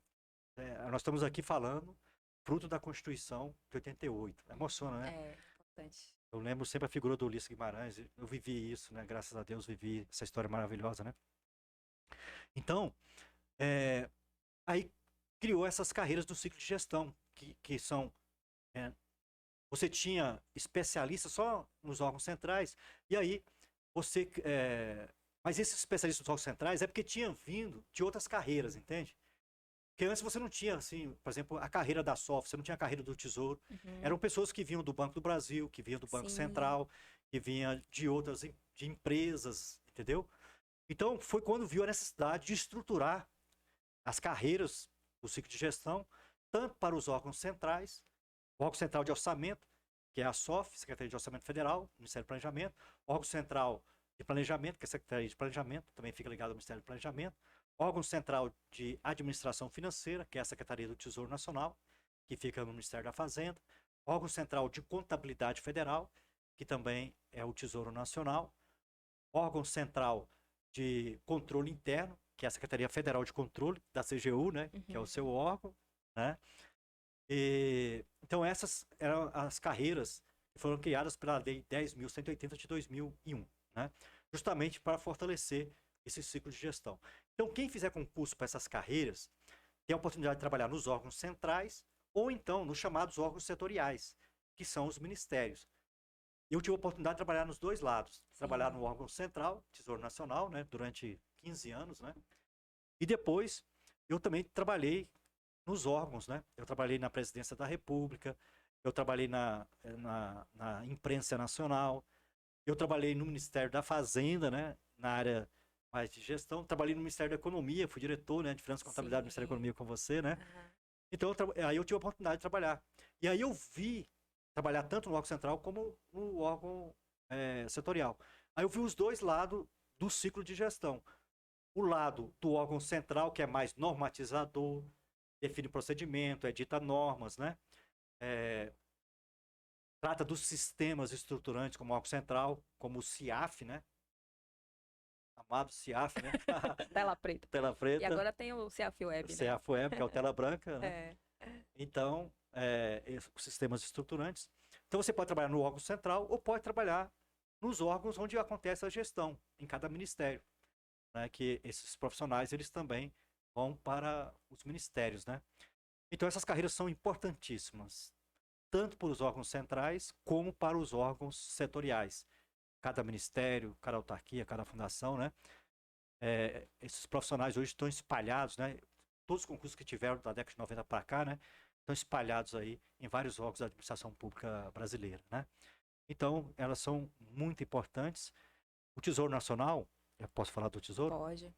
Nós estamos aqui falando fruto da Constituição de 88. Emociona, né? É, importante. Eu lembro sempre a figura do Ulisses Guimarães, eu vivi isso, né? Graças a Deus vivi essa história maravilhosa, né? Então, aí criou essas carreiras do ciclo de gestão, que são... você tinha especialistas só nos órgãos centrais, e aí você... mas esses especialistas nos órgãos centrais é porque tinham vindo de outras carreiras, entende? Porque antes você não tinha, assim, por exemplo, a carreira da SOF, você não tinha a carreira do Tesouro. Eram pessoas que vinham do Banco do Brasil, que vinham do Banco Sim. Central, que vinham de outras de empresas, entendeu? Então, foi quando viu a necessidade de estruturar as carreiras do ciclo de gestão, tanto para os órgãos centrais, o órgão central de orçamento, que é a SOF, Secretaria de Orçamento Federal, Ministério do Planejamento, órgão central de planejamento, que é a Secretaria de Planejamento, também fica ligado ao Ministério do Planejamento, órgão central de administração financeira, que é a Secretaria do Tesouro Nacional, que fica no Ministério da Fazenda, órgão central de contabilidade federal, que também é o Tesouro Nacional, órgão central de controle interno, que é a Secretaria Federal de Controle, da CGU, né, que é o seu órgão, né? Então essas eram as carreiras que foram criadas pela Lei 10.180 de 2001, né? Justamente para fortalecer esse ciclo de gestão. Então, quem fizer concurso para essas carreiras tem a oportunidade de trabalhar nos órgãos centrais ou então nos chamados órgãos setoriais, que são os ministérios. Eu tive a oportunidade de trabalhar nos dois lados. Sim. Trabalhar no órgão central, Tesouro Nacional, né, durante 15 anos, né? E depois eu também trabalhei nos órgãos, né? Eu trabalhei na Presidência da República, eu trabalhei na Imprensa Nacional, eu trabalhei no Ministério da Fazenda, né, na área mais de gestão, trabalhei no Ministério da Economia, fui diretor, né, de Finanças e Contabilidade do Ministério da Economia com você, né? Então, aí eu tive a oportunidade de trabalhar. E aí eu vi trabalhar tanto no órgão central como no órgão setorial. Aí eu vi os dois lados do ciclo de gestão. O lado do órgão central, que é mais normatizador, define procedimento, edita normas, né? Trata dos sistemas estruturantes como o órgão central, como o CIAF, né? Amado CIAF, né? Tela preta. Tela preta. E agora tem o CIAF Web, né? CIAF Web, que é o tela branca, né? Então, os sistemas estruturantes. Então, você pode trabalhar no órgão central ou pode trabalhar nos órgãos onde acontece a gestão, em cada ministério, né? Que esses profissionais, eles também vão para os ministérios, né? Então, essas carreiras são importantíssimas, tanto para os órgãos centrais como para os órgãos setoriais. Cada ministério, cada autarquia, cada fundação, né? Esses profissionais hoje estão espalhados, né? Todos os concursos que tiveram da década de 90 para cá, né? Estão espalhados aí em vários órgãos da administração pública brasileira, né? Então, elas são muito importantes. O Tesouro Nacional, eu posso falar do Tesouro? Pode. O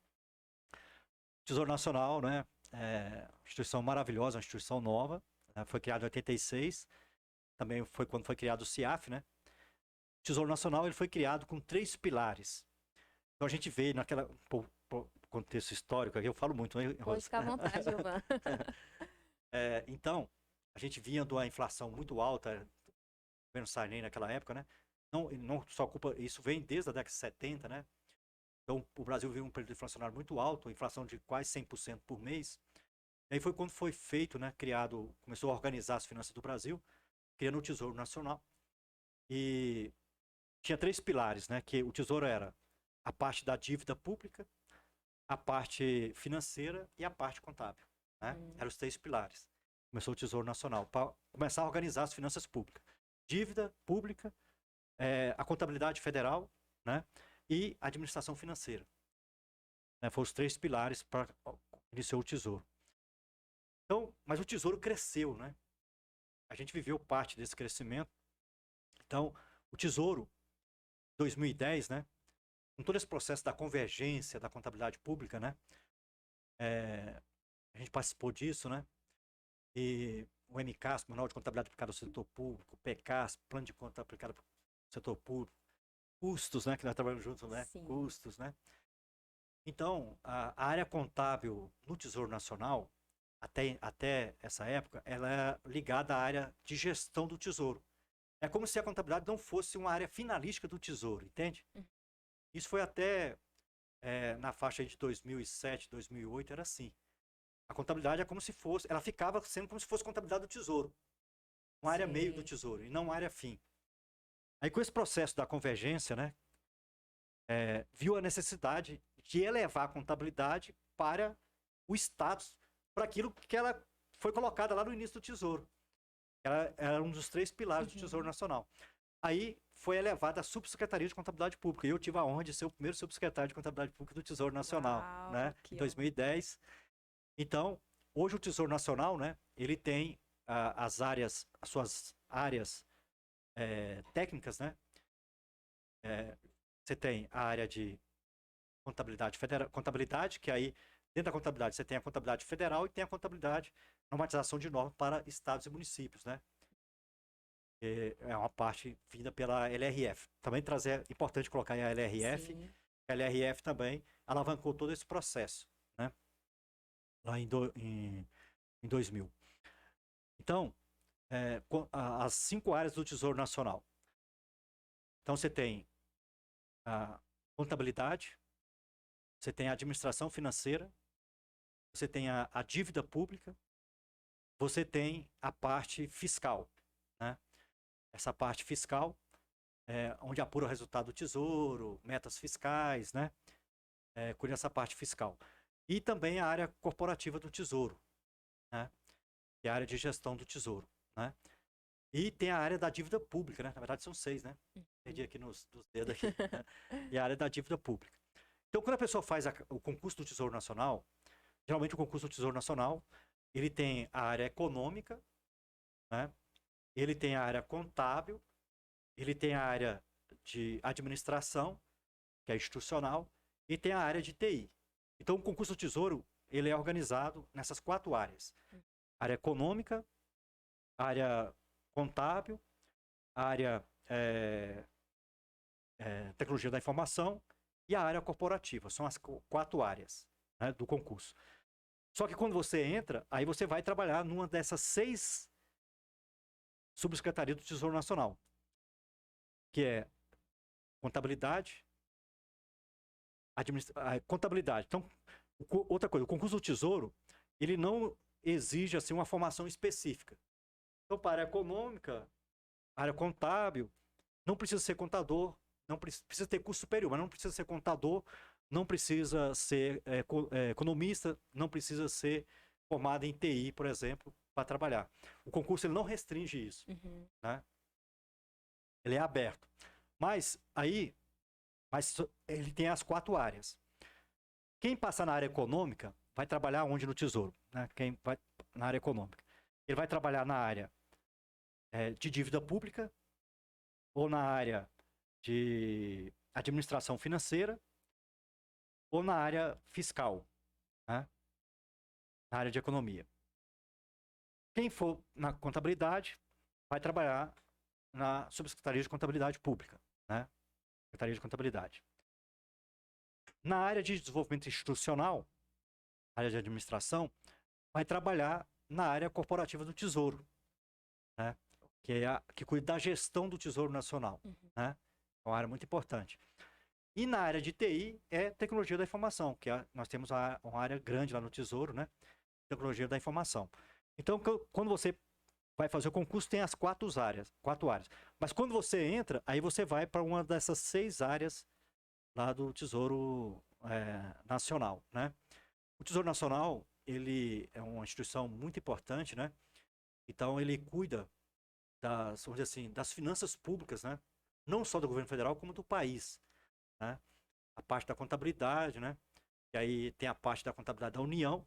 Tesouro Nacional, né? Uma instituição maravilhosa, uma instituição nova, né? Foi criada em 86, também foi quando foi criado o CIAF, né? O Tesouro Nacional ele foi criado com 3 pilares. Então a gente vê naquela contexto histórico, aqui eu falo muito, né? Pode ficar à vontade, Gilvan. Então, a gente vinha de uma inflação muito alta, o governo Sarney naquela época, né? Não só culpa, isso vem desde a década de 70, né? Então, o Brasil viu um período inflacionário muito alto, inflação de quase 100% por mês. E aí foi quando foi feito, né? Começou a organizar as finanças do Brasil, criando o Tesouro Nacional. E tinha 3 pilares, né? Que o Tesouro era a parte da dívida pública, a parte financeira e a parte contábil, né? Eram os 3 pilares. Começou o Tesouro Nacional para começar a organizar as finanças públicas. Dívida pública, a contabilidade federal, né? E a administração financeira. Né? Foram os 3 pilares para iniciar o Tesouro. Então, mas o Tesouro cresceu, né? A gente viveu parte desse crescimento. Então, o Tesouro, 2010, né? Com todo esse processo da convergência da contabilidade pública, né? A gente participou disso, né? E o MCAS, Manual de Contabilidade Aplicada ao Setor Público, o PECAS, Plano de Conta Aplicado ao Setor Público, custos, né? Que nós trabalhamos juntos, né? Sim. Custos, né? Então, a área contábil no Tesouro Nacional, até essa época, ela é ligada à área de gestão do Tesouro. É como se a contabilidade não fosse uma área finalística do Tesouro, entende? Isso foi até na faixa de 2007, 2008, era assim. A contabilidade é como se fosse, ela ficava sendo como se fosse contabilidade do Tesouro. Uma área meio do Tesouro, e não uma área fim. Aí com esse processo da convergência, né, viu a necessidade de elevar a contabilidade para o status, para aquilo que ela foi colocada lá no início do Tesouro. Ela era um dos 3 pilares do Tesouro Nacional. Aí foi elevada a Subsecretaria de Contabilidade Pública. E eu tive a honra de ser o primeiro subsecretário de Contabilidade Pública do Tesouro Nacional, Uau, né, em 2010. Então, hoje o Tesouro Nacional, né, ele tem as suas áreas técnicas, né? Você tem a área de contabilidade, que aí, dentro da contabilidade, você tem a contabilidade federal e tem a contabilidade, normatização de normas para estados e municípios, né? É uma parte vinda pela LRF. Também é importante colocar aí a LRF. Sim. A LRF também alavancou todo esse processo, né? Lá em 2000. Então, as 5 áreas do Tesouro Nacional. Então, você tem a contabilidade, você tem a administração financeira, você tem a dívida pública, você tem a parte fiscal, né? Essa parte fiscal onde apura o resultado do Tesouro, metas fiscais, né? Cuida dessa parte fiscal. E também a área corporativa do Tesouro, né? Que é a área de gestão do Tesouro, né? E tem a área da dívida pública, né? Na verdade são 6, né? Perdi aqui nos dedos aqui. Né? E a área da dívida pública. Então, quando a pessoa faz o concurso do Tesouro Nacional, geralmente o concurso do Tesouro Nacional, ele tem a área econômica, né? Ele tem a área contábil, ele tem a área de administração, que é institucional, e tem a área de TI. Então, o concurso do Tesouro, ele é organizado nessas 4 áreas. Área econômica, área contábil, área tecnologia da informação e a área corporativa. São as 4 áreas, né, do concurso. Só que quando você entra, aí você vai trabalhar numa dessas 6 subsecretarias do Tesouro Nacional, que é contabilidade, contabilidade. Então, outra coisa, o concurso do Tesouro, ele não exige assim, uma formação específica. Então, para a área econômica, área contábil, não precisa ser contador, não precisa ter curso superior, mas não precisa ser contador, não precisa ser economista, não precisa ser formado em TI, por exemplo, para trabalhar. O concurso ele não restringe isso, né? Ele é aberto. Mas ele tem as 4 áreas. Quem passa na área econômica vai trabalhar onde no Tesouro, né? Quem vai na área econômica, ele vai trabalhar na área de dívida pública ou na área de administração financeira ou na área fiscal, né? Na área de economia. Quem for na contabilidade vai trabalhar na Subsecretaria de Contabilidade Pública, né? Secretaria de Contabilidade. Na área de desenvolvimento institucional, área de administração, vai trabalhar na área corporativa do Tesouro, né? Que cuida da gestão do Tesouro Nacional, né? É uma área muito importante. E na área de TI é tecnologia da informação, que nós temos uma área grande lá no Tesouro, né? Tecnologia da informação. Então, quando você vai fazer o concurso, tem as quatro áreas. Mas quando você entra, aí você vai para uma dessas 6 áreas lá do Tesouro Nacional, né? O Tesouro Nacional, ele é uma instituição muito importante, né? Então ele cuida vamos dizer assim, das finanças públicas, né? Não só do governo federal, como do país, né? A parte da contabilidade, né? E aí tem a parte da contabilidade da União,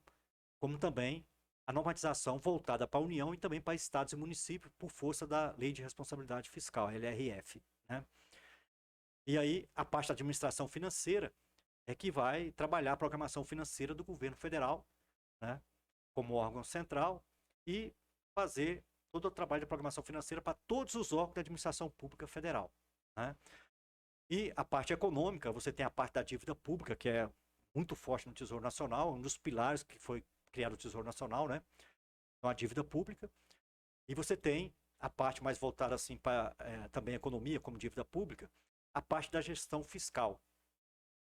como também a normatização voltada para a União e também para estados e municípios por força da Lei de Responsabilidade Fiscal, a LRF, né? E aí a parte da administração financeira é que vai trabalhar a programação financeira do governo federal, né? Como órgão central e fazer todo o trabalho de programação financeira para todos os órgãos da administração pública federal, né? E a parte econômica, você tem a parte da dívida pública, que é muito forte no Tesouro Nacional, um dos pilares que foi criado o Tesouro Nacional, né? Então, a dívida pública. E você tem a parte mais voltada assim para também a economia, como dívida pública, a parte da gestão fiscal.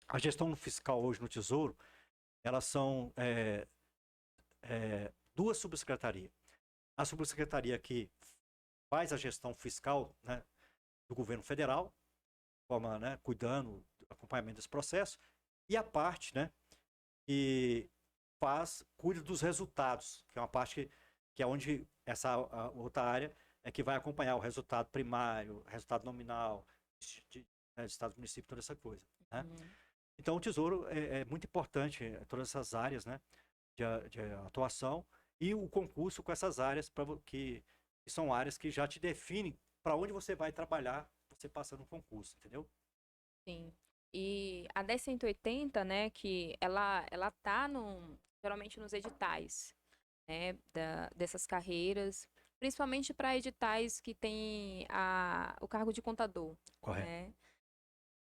A gestão fiscal hoje no Tesouro, elas são duas subsecretarias. A subsecretaria que faz a gestão fiscal, né, do governo federal, forma, né, cuidando do acompanhamento desse processo, e a parte, né, que cuida dos resultados, que é uma parte que é onde essa outra área é que vai acompanhar o resultado primário, resultado nominal, de estado, município, toda essa coisa, né? Então o Tesouro é muito importante, todas essas áreas, né, de atuação, e o concurso com essas áreas que são áreas que já te definem para onde você vai trabalhar, você passa no concurso, entendeu? Sim. E a 10.180, né, que ela tá geralmente nos editais, né, dessas carreiras, principalmente para editais que tem o cargo de contador, Correto. né?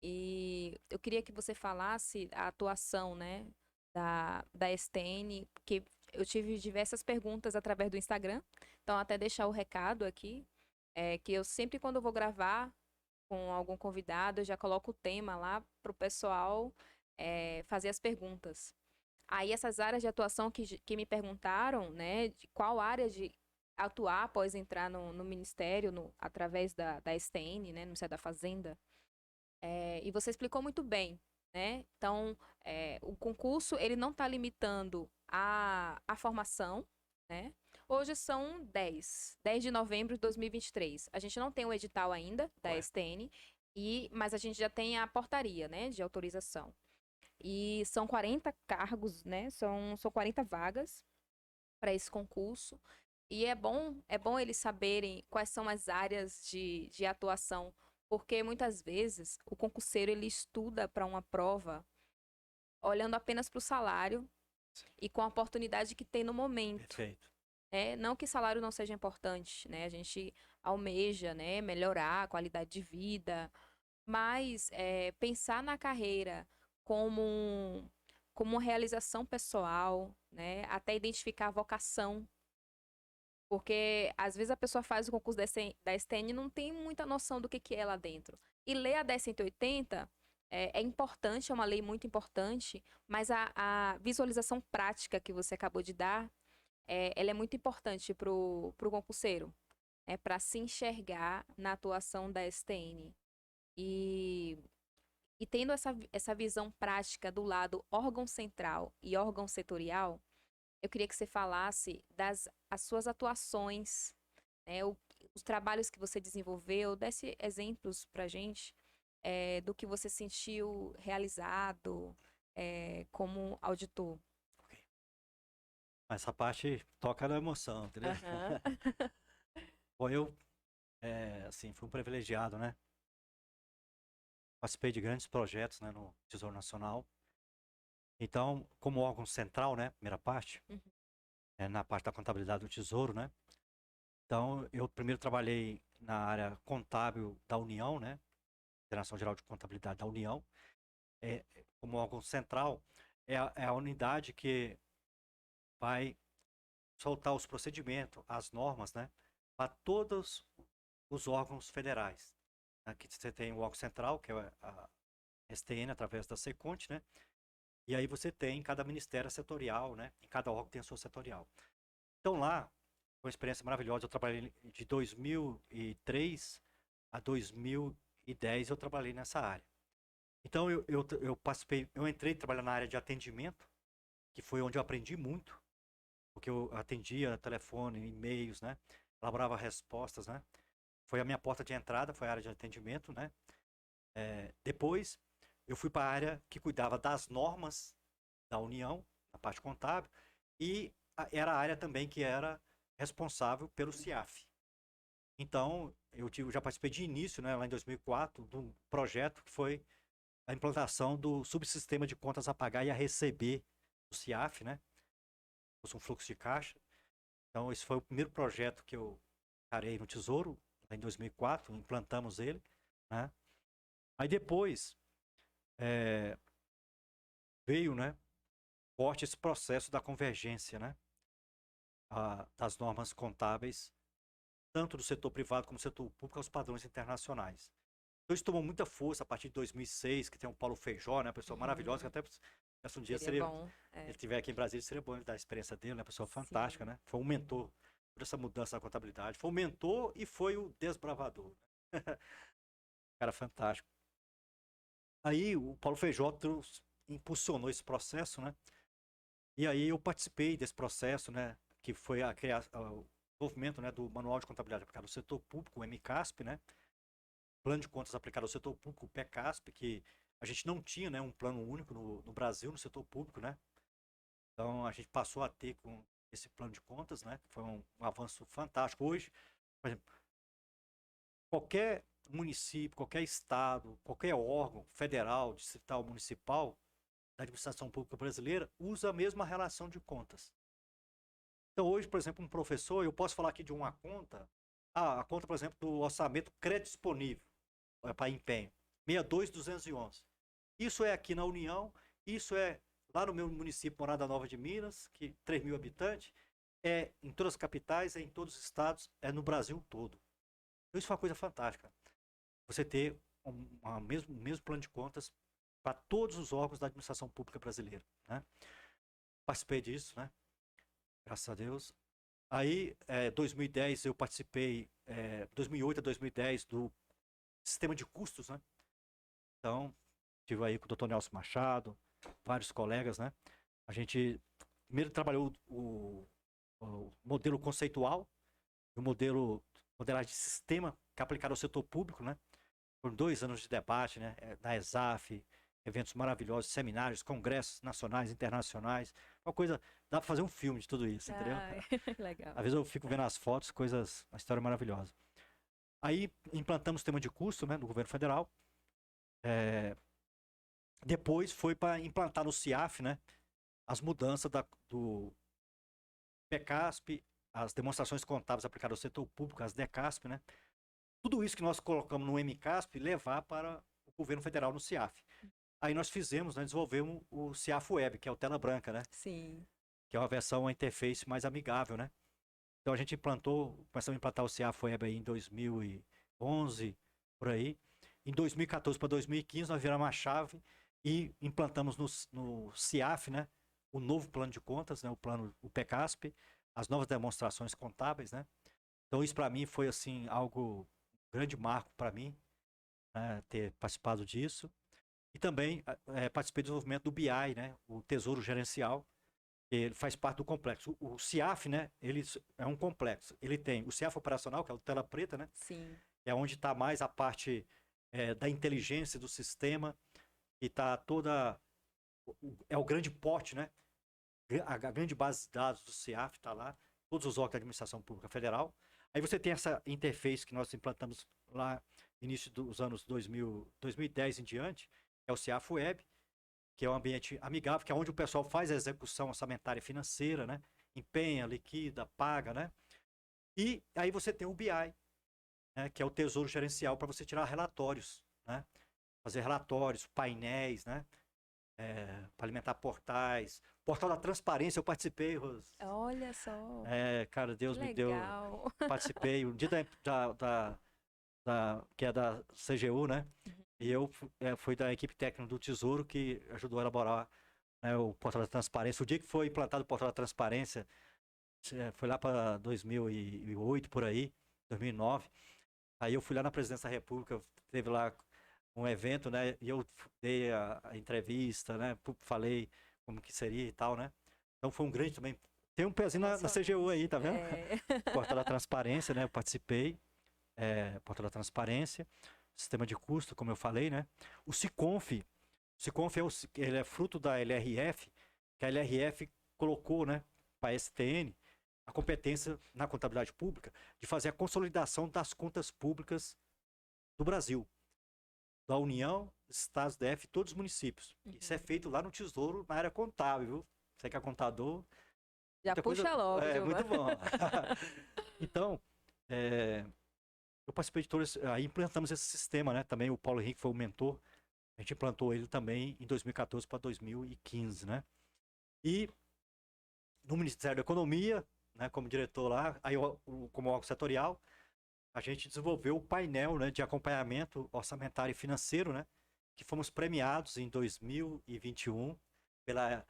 E eu queria que você falasse a atuação, né, da STN, porque eu tive diversas perguntas através do Instagram, então até deixar o recado aqui, que eu sempre quando eu vou gravar com algum convidado, eu já coloco o tema lá para o pessoal fazer as perguntas. Aí essas áreas de atuação que me perguntaram, né, de qual área de atuar após entrar no Ministério, através da STN, né, no Ministério da Fazenda, e você explicou muito bem, né? Então, o concurso, ele não está limitando a formação, né? Hoje são 10 de novembro de 2023. A gente não tem o edital ainda da STN, mas a gente já tem a portaria, né, de autorização. E são 40 cargos, né? São 40 vagas para esse concurso. E é bom eles saberem quais são as áreas de atuação, porque muitas vezes o concurseiro ele estuda para uma prova olhando apenas para o salário e com a oportunidade que tem no momento. Perfeito. Não que salário não seja importante, né? A gente almeja, né, melhorar a qualidade de vida, mas pensar na carreira como uma realização pessoal, né? Até identificar a vocação. Porque às vezes a pessoa faz o concurso da STN e não tem muita noção do que é lá dentro. E ler a 10.180 é importante, é uma lei muito importante, mas a visualização prática que você acabou de dar, ela é muito importante para o concurseiro, para se enxergar na atuação da STN. E tendo essa visão prática do lado órgão central e órgão setorial, eu queria que você falasse as suas atuações, né, os trabalhos que você desenvolveu, desse exemplos pra gente do que você sentiu realizado como auditor. Essa parte toca na emoção, entendeu? Uhum. Bom, eu, assim, fui um privilegiado, né? Participei de grandes projetos, né, no Tesouro Nacional. Então, como órgão central, né, primeira parte, Uhum. na parte da contabilidade do Tesouro, né? Então, eu primeiro trabalhei na área contábil da União, né? Direção Geral de Contabilidade da União. Como órgão central, é a unidade que vai soltar os procedimentos, as normas, né? Para todos os órgãos federais. Aqui você tem o órgão central, que é a STN, através da SECONT, né? E aí você tem cada ministério setorial, né? Em cada órgão tem a sua setorial. Então lá, Foi uma experiência maravilhosa. Eu trabalhei de 2003 a 2010, eu trabalhei nessa área. Então, eu participei, eu entrei trabalhando na área de atendimento, que foi onde eu aprendi muito, porque eu atendia telefone, e-mails, né? Elaborava respostas, né? Foi a minha porta de entrada, foi a área de atendimento, né? Depois, eu fui para a área que cuidava das normas da União, na parte contábil, e era a área também que era responsável pelo CIAF. Então, eu já participei de início, né, lá em 2004, de um projeto que foi a implantação do subsistema de contas a pagar e a receber do CIAF, né? Fosse um fluxo de caixa. Então, esse foi o primeiro projeto que eu carei no Tesouro, lá em 2004, implantamos ele, né? Aí depois veio, né, forte esse processo da convergência, né, das normas contábeis, tanto do setor privado como do setor público, aos padrões internacionais. Então isso tomou muita força a partir de 2006, que tem o Paulo Feijó, né, uma pessoa maravilhosa, que até se um dia Bom, ele estiver aqui em Brasília, seria bom ele dar a experiência dele, né, uma pessoa fantástica, sim. né, foi um mentor por essa mudança na contabilidade, foi o mentor e foi o desbravador. Cara fantástico. Aí o Paulo Feijó impulsionou esse processo, né? E aí eu participei desse processo, né? Que foi o desenvolvimento, né, do Manual de Contabilidade Aplicada ao Setor Público, o MCASP, né? Plano de Contas Aplicado ao Setor Público, o PECASP, que a gente não tinha, né, um plano único no Brasil, no setor público, né? Então a gente passou a ter com esse plano de contas, né? Foi um avanço fantástico. Hoje, por exemplo, qualquer município, qualquer estado, qualquer órgão federal, distrital, municipal da administração pública brasileira usa a mesma relação de contas. Então hoje, por exemplo, um professor, eu posso falar aqui de uma conta, a conta, por exemplo, do orçamento crédito disponível para empenho, 62211. Isso é aqui na União, isso é lá no meu município, Morada Nova de Minas, que 3 mil habitantes, é em todas as capitais, é em todos os estados, é no Brasil todo. Então isso foi uma coisa fantástica. Você ter um mesmo plano de contas para todos os órgãos da administração pública brasileira, né? Participei disso, né? Graças a Deus. Aí, 2010, eu participei, 2008 a 2010, do sistema de custos, né? Então, estive aí com o Dr. Nelson Machado, vários colegas, né? A gente primeiro trabalhou o modelo conceitual, o modelagem de sistema que é aplicado ao setor público, né? Por 2 anos de debate, né? Na ESAF, eventos maravilhosos, seminários, congressos nacionais, internacionais. Uma coisa, dá para fazer um filme de tudo isso, entendeu? Ai, legal. Às vezes eu fico vendo as fotos, uma história maravilhosa. Aí implantamos o sistema de custo, né, no governo federal. Depois foi para implantar no CIAF, né, as mudanças do PECASP, as demonstrações contábeis aplicadas ao setor público, as DECASP, né? Tudo isso que nós colocamos no MCASP levar para o governo federal no CIAF. Aí nós fizemos, né, desenvolvemos o CIAF Web, que é o tela branca, né? Sim. Que é uma versão, uma interface mais amigável, né? Então a gente começamos a implantar o CIAF Web aí em 2011, por aí. Em 2014 para 2015 nós viramos a chave e implantamos no CIAF, né, o novo plano de contas, né, o PECASP, as novas demonstrações contábeis, né? Então isso para mim foi assim algo um grande marco para mim, né, ter participado disso. E também participei do desenvolvimento do BI, né, o Tesouro Gerencial. Ele faz parte do complexo. O CIAF, né, ele é um complexo. Ele tem o CIAF operacional, que é o tela preta, né? Sim. É onde está mais a parte da inteligência do sistema, e está toda... É o grande pote, né? A grande base de dados do CIAF está lá, todos os órgãos da administração pública federal. Aí você tem essa interface que nós implantamos lá no início dos anos 2010 em diante, é o CIAF Web, que é um ambiente amigável, que é onde o pessoal faz a execução orçamentária financeira, né? Empenha, liquida, paga, né? E aí você tem o BI, né? Que é o Tesouro Gerencial para você tirar relatórios, né? Fazer relatórios, painéis, né? Para alimentar portais. Portal da Transparência, eu participei, Rose. Olha só. Cara, Deus me deu. Legal. Participei. Um dia que é da CGU, né? E eu fui da equipe técnica do Tesouro que ajudou a elaborar, né, o Portal da Transparência. O dia que foi implantado o Portal da Transparência, Foi lá para 2008, por aí, 2009. Aí eu fui lá na Presidência da República, teve lá um evento, né? E eu dei a entrevista, né? Falei como que seria e tal, né? Então foi um grande também. Tem um pezinho na CGU aí, tá vendo? É. Porta da Transparência, né? Eu participei. Porta da Transparência. Sistema de custo, como eu falei, né? O Siconf ele é fruto da LRF, que a LRF colocou, né? Para a STN, a competência na contabilidade pública de fazer a consolidação das contas públicas do Brasil, da União, Estados, DF, todos os municípios. Isso é feito lá no Tesouro, na área contábil, viu? Você que é contador, Já muita puxa coisa, logo, muito Giovana. bom. Então, eu participei de todos, aí implantamos esse sistema, né? Também o Paulo Henrique foi o mentor, a gente implantou ele também em 2014 para 2015, né? E no Ministério da Economia, né, como diretor lá, aí como órgão setorial, a gente desenvolveu o painel, né, de acompanhamento orçamentário e financeiro, né, que fomos premiados em 2021 pela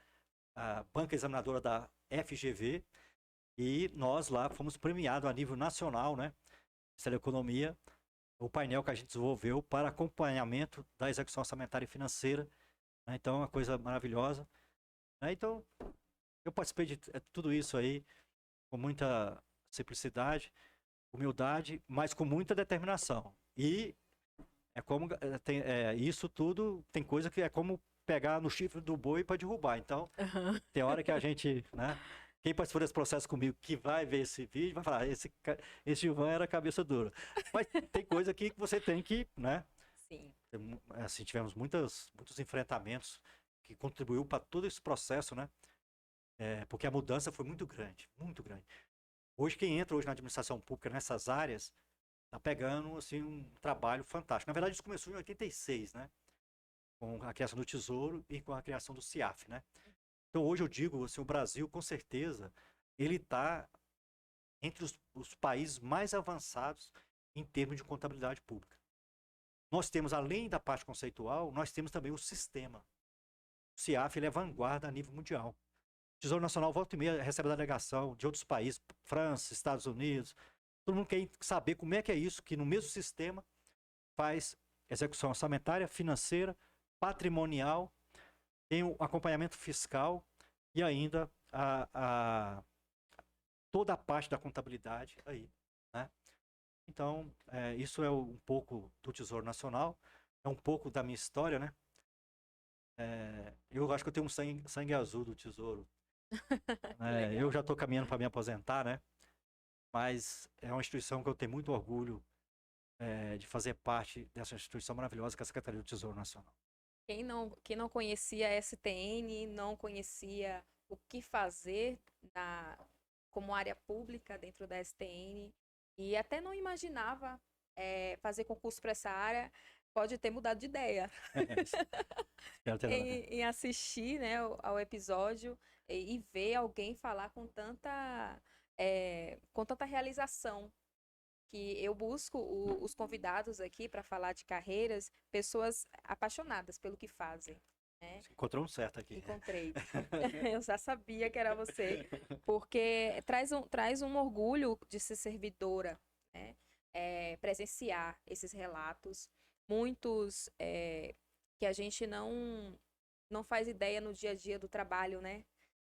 banca examinadora da FGV, e nós lá fomos premiados a nível nacional, né, Ministério da Economia, o painel que a gente desenvolveu para acompanhamento da execução orçamentária e financeira, né, então é uma coisa maravilhosa, né, então eu participei de tudo isso aí com muita simplicidade, humildade, mas com muita determinação. E isso tudo tem coisa que é como pegar no chifre do boi para derrubar. Então, Aham. tem hora que a gente, né? Quem participou desse processo comigo, que vai ver esse vídeo, vai falar: esse Gilvan era cabeça dura. Mas tem coisa aqui que você tem que, né? Sim. Assim, tivemos muitos enfrentamentos que contribuiu para todo esse processo, né? Porque a mudança foi muito grande, muito grande. Hoje, quem entra hoje na administração pública nessas áreas, tá pegando assim, um trabalho fantástico. Na verdade, isso começou em 86, né? Com a criação do Tesouro e com a criação do CIAF, né? Então, hoje eu digo, assim, o Brasil, com certeza, ele está entre os países mais avançados em termos de contabilidade pública. Nós temos, além da parte conceitual, nós temos também o sistema. O CIAF ele é vanguarda a nível mundial. O Tesouro Nacional, volta e meia, recebe a delegação de outros países, França, Estados Unidos. Todo mundo quer saber como é que é isso, que no mesmo sistema faz execução orçamentária, financeira, patrimonial, tem o acompanhamento fiscal e ainda toda a parte da contabilidade aí, né? Então, isso é um pouco do Tesouro Nacional, é um pouco da minha história, né? Eu acho que eu tenho um sangue azul do Tesouro. Eu já estou caminhando para me aposentar, né? Mas é uma instituição que eu tenho muito orgulho de fazer parte dessa instituição maravilhosa que é a Secretaria do Tesouro Nacional. Quem não conhecia a STN, não conhecia o que fazer como área pública dentro da STN e até não imaginava fazer concurso para essa área, pode ter mudado de ideia Espero ter dado. em assistir, né, ao episódio e ver alguém falar com tanta realização. Que eu busco os convidados aqui para falar de carreiras, pessoas apaixonadas pelo que fazem, né? Você encontrou um certo aqui. Encontrei. Eu já sabia que era você, porque traz um orgulho de ser servidora, né? Presenciar esses relatos, muitos que a gente não faz ideia no dia a dia do trabalho, né?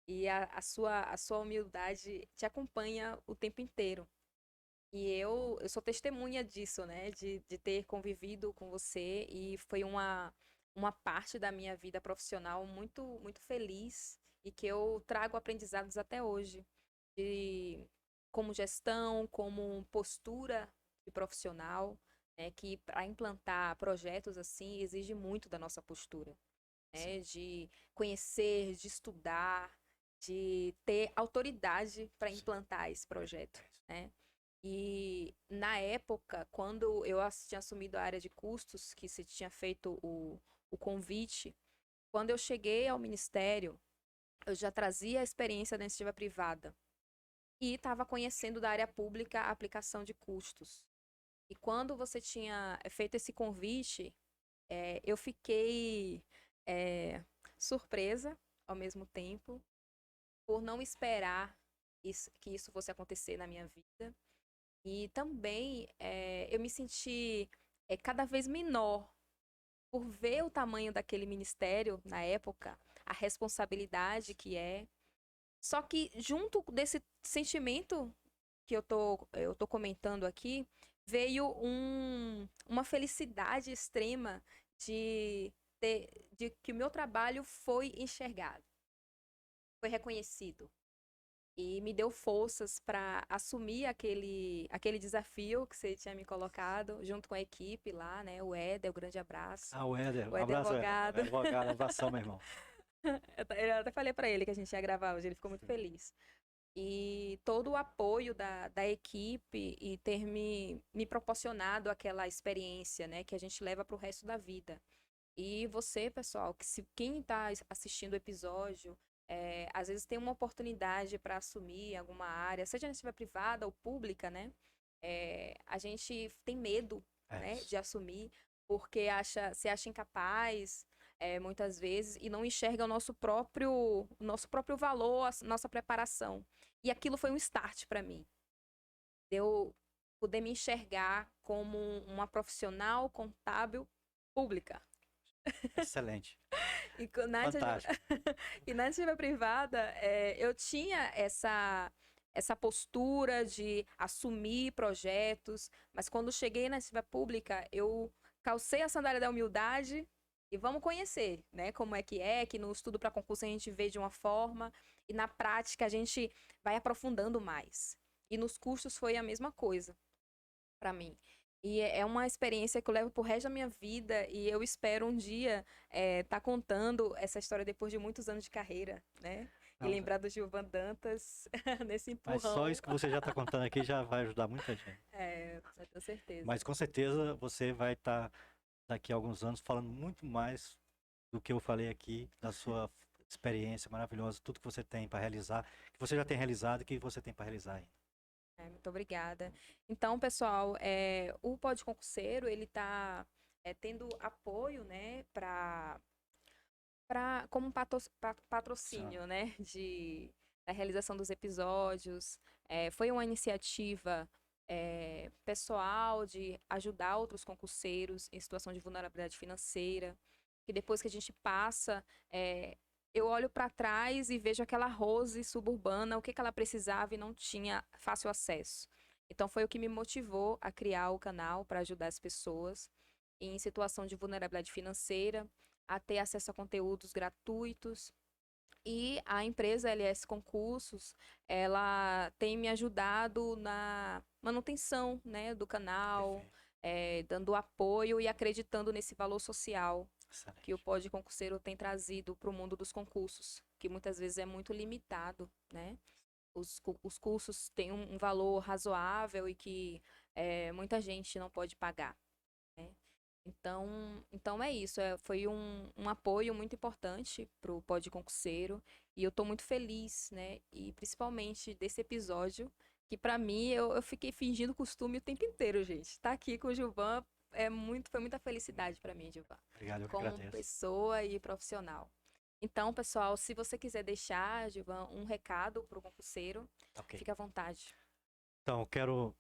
E a sua humildade te acompanha o tempo inteiro. E eu sou testemunha disso, né? De ter convivido com você e foi uma parte da minha vida profissional muito, muito feliz e que eu trago aprendizados até hoje, de como gestão, como postura de profissional, né? Que para implantar projetos assim exige muito da nossa postura, né? De conhecer, de estudar, de ter autoridade para implantar esse projeto, né? E na época, quando eu tinha assumido a área de custos, que se tinha feito o convite, quando eu cheguei ao ministério, eu já trazia a experiência da iniciativa privada e estava conhecendo da área pública a aplicação de custos. E quando você tinha feito esse convite, eu fiquei surpresa ao mesmo tempo por não esperar que isso fosse acontecer na minha vida. E também eu me senti cada vez menor por ver o tamanho daquele ministério na época, a responsabilidade que é. Só que junto desse sentimento que eu tô comentando aqui, veio uma felicidade extrema de que o meu trabalho foi enxergado, foi reconhecido. E me deu forças para assumir aquele desafio que você tinha me colocado, junto com a equipe lá, né? O Éder, o grande abraço. Ah, o Éder, O Éder abraço, Éder. advogado. Advogado, abração, meu irmão. Eu até falei para ele que a gente ia gravar hoje, ele ficou muito feliz. E todo o apoio da equipe e ter me proporcionado aquela experiência, né? Que a gente leva para o resto da vida. E você, pessoal, quem está assistindo o episódio, às vezes tem uma oportunidade para assumir alguma área, seja na iniciativa privada ou pública, né? A gente tem medo, né, Isso. de assumir, porque se acha incapaz, muitas vezes, e não enxerga o nosso próprio valor, a nossa preparação. E aquilo foi um start para mim. De eu poder me enxergar como uma profissional contábil pública. Excelente. E Fantástico. e na iniciativa privada, eu tinha essa postura de assumir projetos, mas quando cheguei na iniciativa pública, eu calcei a sandália da humildade e vamos conhecer, né, como que no estudo para concurso a gente vê de uma forma e na prática a gente vai aprofundando mais. E nos cursos foi a mesma coisa para mim. E é uma experiência que eu levo pro resto da minha vida e eu espero um dia tá contando essa história depois de muitos anos de carreira, né? E Não, lembrar do Gilvan Dantas nesse mas só empurrão. isso que você já está contando aqui já vai ajudar muita gente. Eu tenho certeza. Mas com certeza você vai estar daqui a alguns anos falando muito mais do que eu falei aqui, da sua experiência maravilhosa, tudo que você tem para realizar, que você já tem realizado e que você tem para realizar ainda. Muito obrigada. Então, pessoal, o Pod Concurseiro, ele está tendo apoio, né, como patrocínio, né, da realização dos episódios. Foi uma iniciativa pessoal de ajudar outros concurseiros em situação de vulnerabilidade financeira, que depois que a gente passa, eu olho para trás e vejo aquela Rose suburbana, o que ela precisava e não tinha fácil acesso. Então foi o que me motivou a criar o canal para ajudar as pessoas em situação de vulnerabilidade financeira, a ter acesso a conteúdos gratuitos. E a empresa LS Concursos, ela tem me ajudado na manutenção, né, do canal, dando apoio e acreditando nesse valor social que o Pod Concurseiro tem trazido para o mundo dos concursos, que muitas vezes é muito limitado, né? Os cursos têm um valor razoável e que muita gente não pode pagar, né? Então é isso, foi um apoio muito importante para o Pod Concurseiro e eu estou muito feliz, né? E principalmente desse episódio, que para mim eu fiquei fingindo costume o tempo inteiro, gente. Estar aqui com o Gilvan foi muita felicidade para mim, Gilvan. Obrigado, eu que Como agradeço. pessoa e profissional. Então, pessoal, se você quiser deixar, Gilvan, um recado para o concurseiro, Okay. fique à vontade. Então, eu quero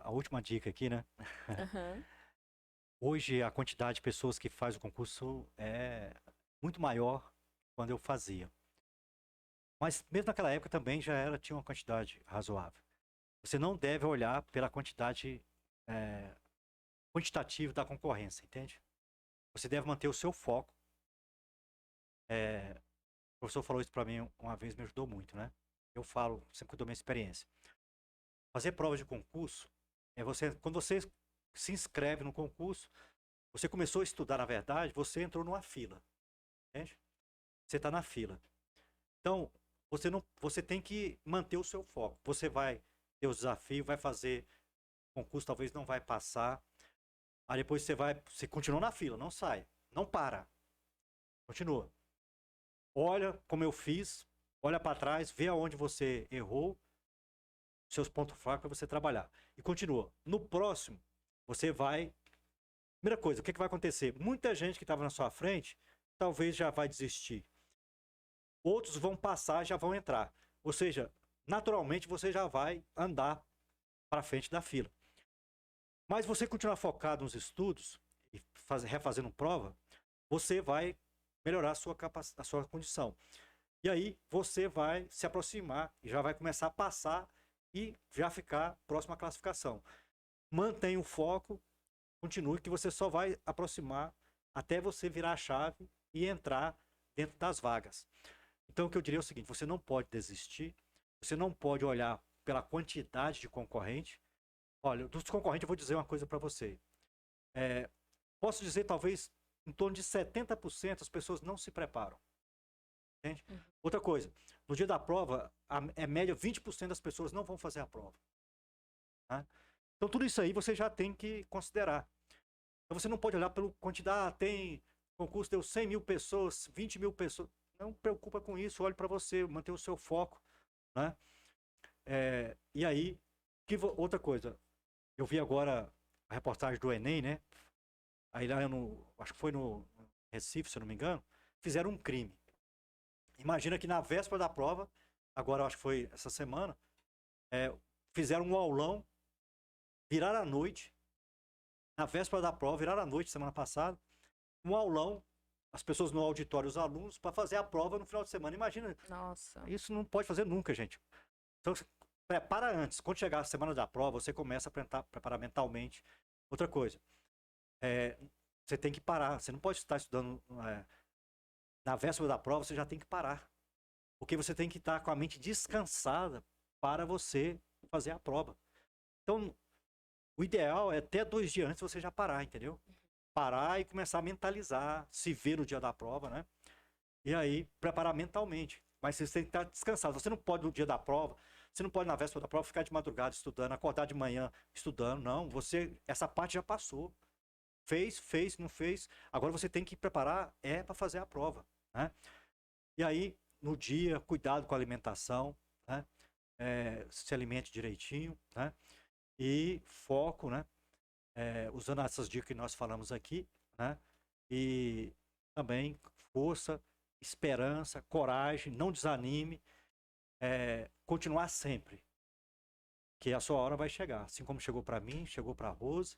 a última dica aqui, né? Uhum. Hoje a quantidade de pessoas que faz o concurso é muito maior quando eu fazia. Mas mesmo naquela época também tinha uma quantidade razoável. Você não deve olhar pela quantidade quantitativa da concorrência, entende? Você deve manter o seu foco. O professor falou isso para mim uma vez, me ajudou muito, né? Eu falo sempre que eu dou minha experiência. Fazer provas de concurso quando você se inscreve no concurso, você começou a estudar, na verdade, você entrou numa fila, entende? Você está na fila. Então, você tem que manter o seu foco. Você vai ter o desafio, vai fazer concurso, talvez não vai passar. Aí depois você continua na fila, não sai, não para. Continua. Olha como eu fiz, olha para trás, vê aonde você errou, seus pontos fracos para você trabalhar. E continua. No próximo, você vai... Primeira coisa, o que vai acontecer? Muita gente que estava na sua frente, talvez já vai desistir. Outros vão passar, já vão entrar. Ou seja, naturalmente você já vai andar para frente da fila. Mas você continuar focado nos estudos e refazendo prova, você vai melhorar a sua condição. E aí você vai se aproximar e já vai começar a passar e já ficar próximo à classificação. Mantenha o foco, continue, que você só vai aproximar até você virar a chave e entrar dentro das vagas. Então o que eu diria é o seguinte, você não pode desistir, você não pode olhar pela quantidade de concorrente. Olha, dos concorrentes eu vou dizer uma coisa para você. Posso dizer, talvez, em torno de 70% as pessoas não se preparam. Entende? Outra coisa, no dia da prova, é média 20% das pessoas não vão fazer a prova. Tá? Então tudo isso aí você já tem que considerar. Então você não pode olhar pela quantidade, tem concurso, deu 100 mil pessoas, 20 mil pessoas. Não preocupa com isso, olhe para você, mantenha o seu foco. Né? E aí, outra coisa, eu vi agora a reportagem do Enem, né? Aí lá acho que foi no Recife, se eu não me engano, fizeram um crime. Imagina que na véspera da prova, agora acho que foi essa semana, fizeram um aulão, viraram à noite, na véspera da prova, viraram à noite semana passada, um aulão, as pessoas no auditório, os alunos, para fazer a prova no final de semana. Imagina. Nossa. Isso não pode fazer nunca, gente. Então, prepara antes. Quando chegar a semana da prova, você começa a preparar mentalmente. Outra coisa, você tem que parar. Você não pode estar estudando na véspera da prova, você já tem que parar. Porque você tem que estar com a mente descansada para você fazer a prova. Então, o ideal é até 2 dias antes você já parar, entendeu? Parar e começar a mentalizar, se ver no dia da prova, né? E aí, preparar mentalmente. Mas você tem que estar descansado. Você não pode no dia da prova, você não pode na véspera da prova ficar de madrugada estudando, acordar de manhã estudando. Não, essa parte já passou. Fez, não fez. Agora você tem que preparar para fazer a prova, né? E aí, no dia, cuidado com a alimentação, né? Se alimente direitinho, né? E foco, né? Usando essas dicas que nós falamos aqui, né? E também força, esperança, coragem, não desanime, continuar sempre, que a sua hora vai chegar, assim como chegou para mim, chegou para a Rose,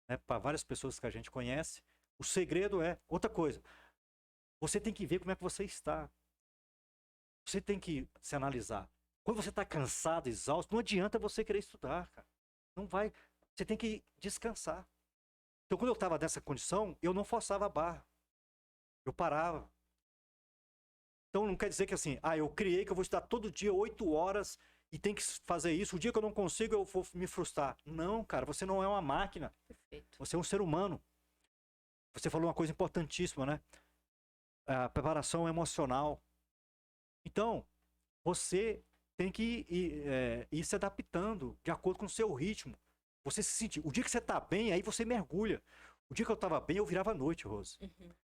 né? Para várias pessoas que a gente conhece. O segredo é outra coisa. Você tem que ver como é que você está. Você tem que se analisar. Quando você está cansado, exausto, não adianta você querer estudar, cara. Não vai. Você tem que descansar. Então, quando eu estava nessa condição, eu não forçava a barra. Eu parava. Então, não quer dizer que assim, eu criei que eu vou estudar todo dia 8 horas e tem que fazer isso. O dia que eu não consigo, eu vou me frustrar. Não, cara, você não é uma máquina. Perfeito. Você é um ser humano. Você falou uma coisa importantíssima, né? A preparação emocional. Então, você tem que ir se adaptando de acordo com o seu ritmo. Você se sentir. O dia que você tá bem, aí você mergulha. O dia que eu tava bem, eu virava à noite, Rose.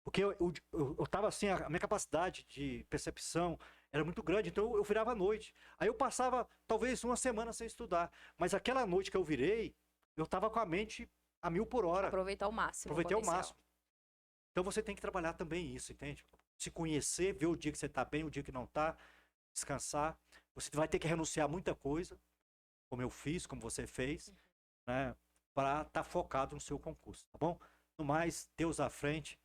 Porque eu tava assim, a minha capacidade de percepção era muito grande, então eu virava à noite. Aí eu passava talvez uma semana sem estudar. Mas aquela noite que eu virei, eu tava com a mente a 1000 por hora. Aproveitar ao máximo. Aproveitei ao máximo. Então você tem que trabalhar também isso, entende? Se conhecer, ver o dia que você tá bem, o dia que não tá, descansar. Você vai ter que renunciar a muita coisa, como eu fiz, como você fez, né? Para estar focado no seu concurso, tá bom? No mais, Deus à frente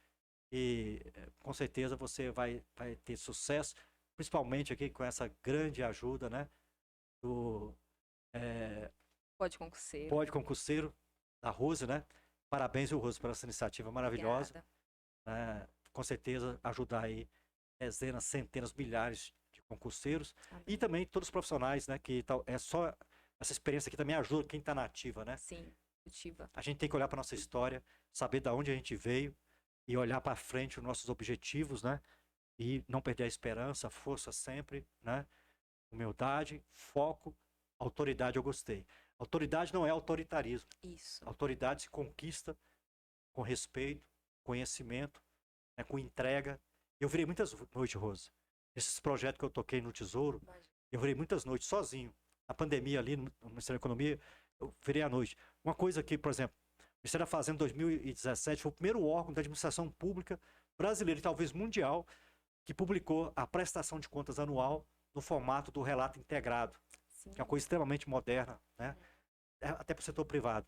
e com certeza você vai ter sucesso, principalmente aqui com essa grande ajuda, né? Do Pode concurseiro. Pode concurseiro da Rose, né? Parabéns, Rose, por essa iniciativa maravilhosa. Com certeza ajudar aí dezenas, centenas, milhares de concurseiros. Amém. E também todos os profissionais, né? Que só essa experiência aqui também ajuda quem está na ativa, né? Sim, ativa. A gente tem que olhar para nossa história, saber de onde a gente veio e olhar para frente os nossos objetivos, né? E não perder a esperança, força sempre, né? Humildade, foco, autoridade eu gostei. Autoridade não é autoritarismo. Isso. Autoridade se conquista com respeito, conhecimento, né? Com entrega. Eu virei muitas noites, Rosa. Esses projetos que eu toquei no Tesouro, eu virei muitas noites sozinho. Na pandemia ali, no Ministério da Economia, eu virei à noite. Uma coisa que, por exemplo, o Ministério da Fazenda em 2017 foi o primeiro órgão da administração pública brasileira e talvez mundial que publicou a prestação de contas anual no formato do relato integrado, Sim. que é uma coisa extremamente moderna, né? Até para o setor privado.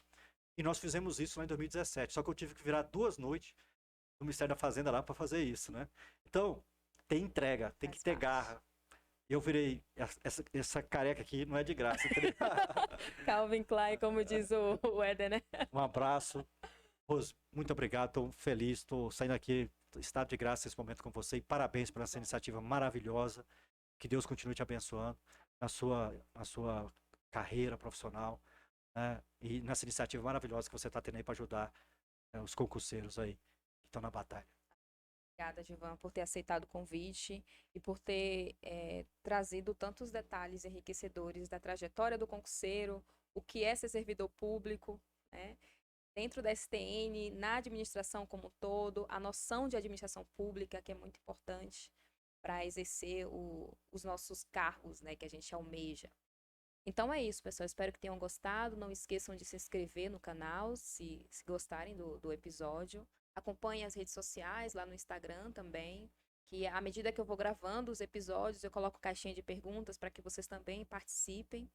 E nós fizemos isso lá em 2017, só que eu tive que virar 2 noites no Ministério da Fazenda lá para fazer isso, né? Então, tem entrega, tem que ter garra. Eu virei, essa careca aqui não é de graça, entendeu? Calvin Klein, como diz o Éder, né? Um abraço. Rose, muito obrigado, estou feliz, estou saindo aqui, estado de graça nesse momento com você e parabéns por essa iniciativa maravilhosa. Que Deus continue te abençoando na sua carreira profissional, né? E nessa iniciativa maravilhosa que você está tendo aí para ajudar, né, os concurseiros aí que estão na batalha. Obrigada, Givan, por ter aceitado o convite e por ter trazido tantos detalhes enriquecedores da trajetória do concurseiro, o que é ser servidor público, né? Dentro da STN, na administração como um todo, a noção de administração pública, que é muito importante para exercer os nossos cargos, né, que a gente almeja. Então é isso, pessoal. Espero que tenham gostado. Não esqueçam de se inscrever no canal, se gostarem do episódio. Acompanhem as redes sociais, lá no Instagram também, que à medida que eu vou gravando os episódios, eu coloco caixinha de perguntas para que vocês também participem.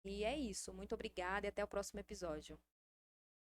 E é isso. Muito obrigada e até o próximo episódio.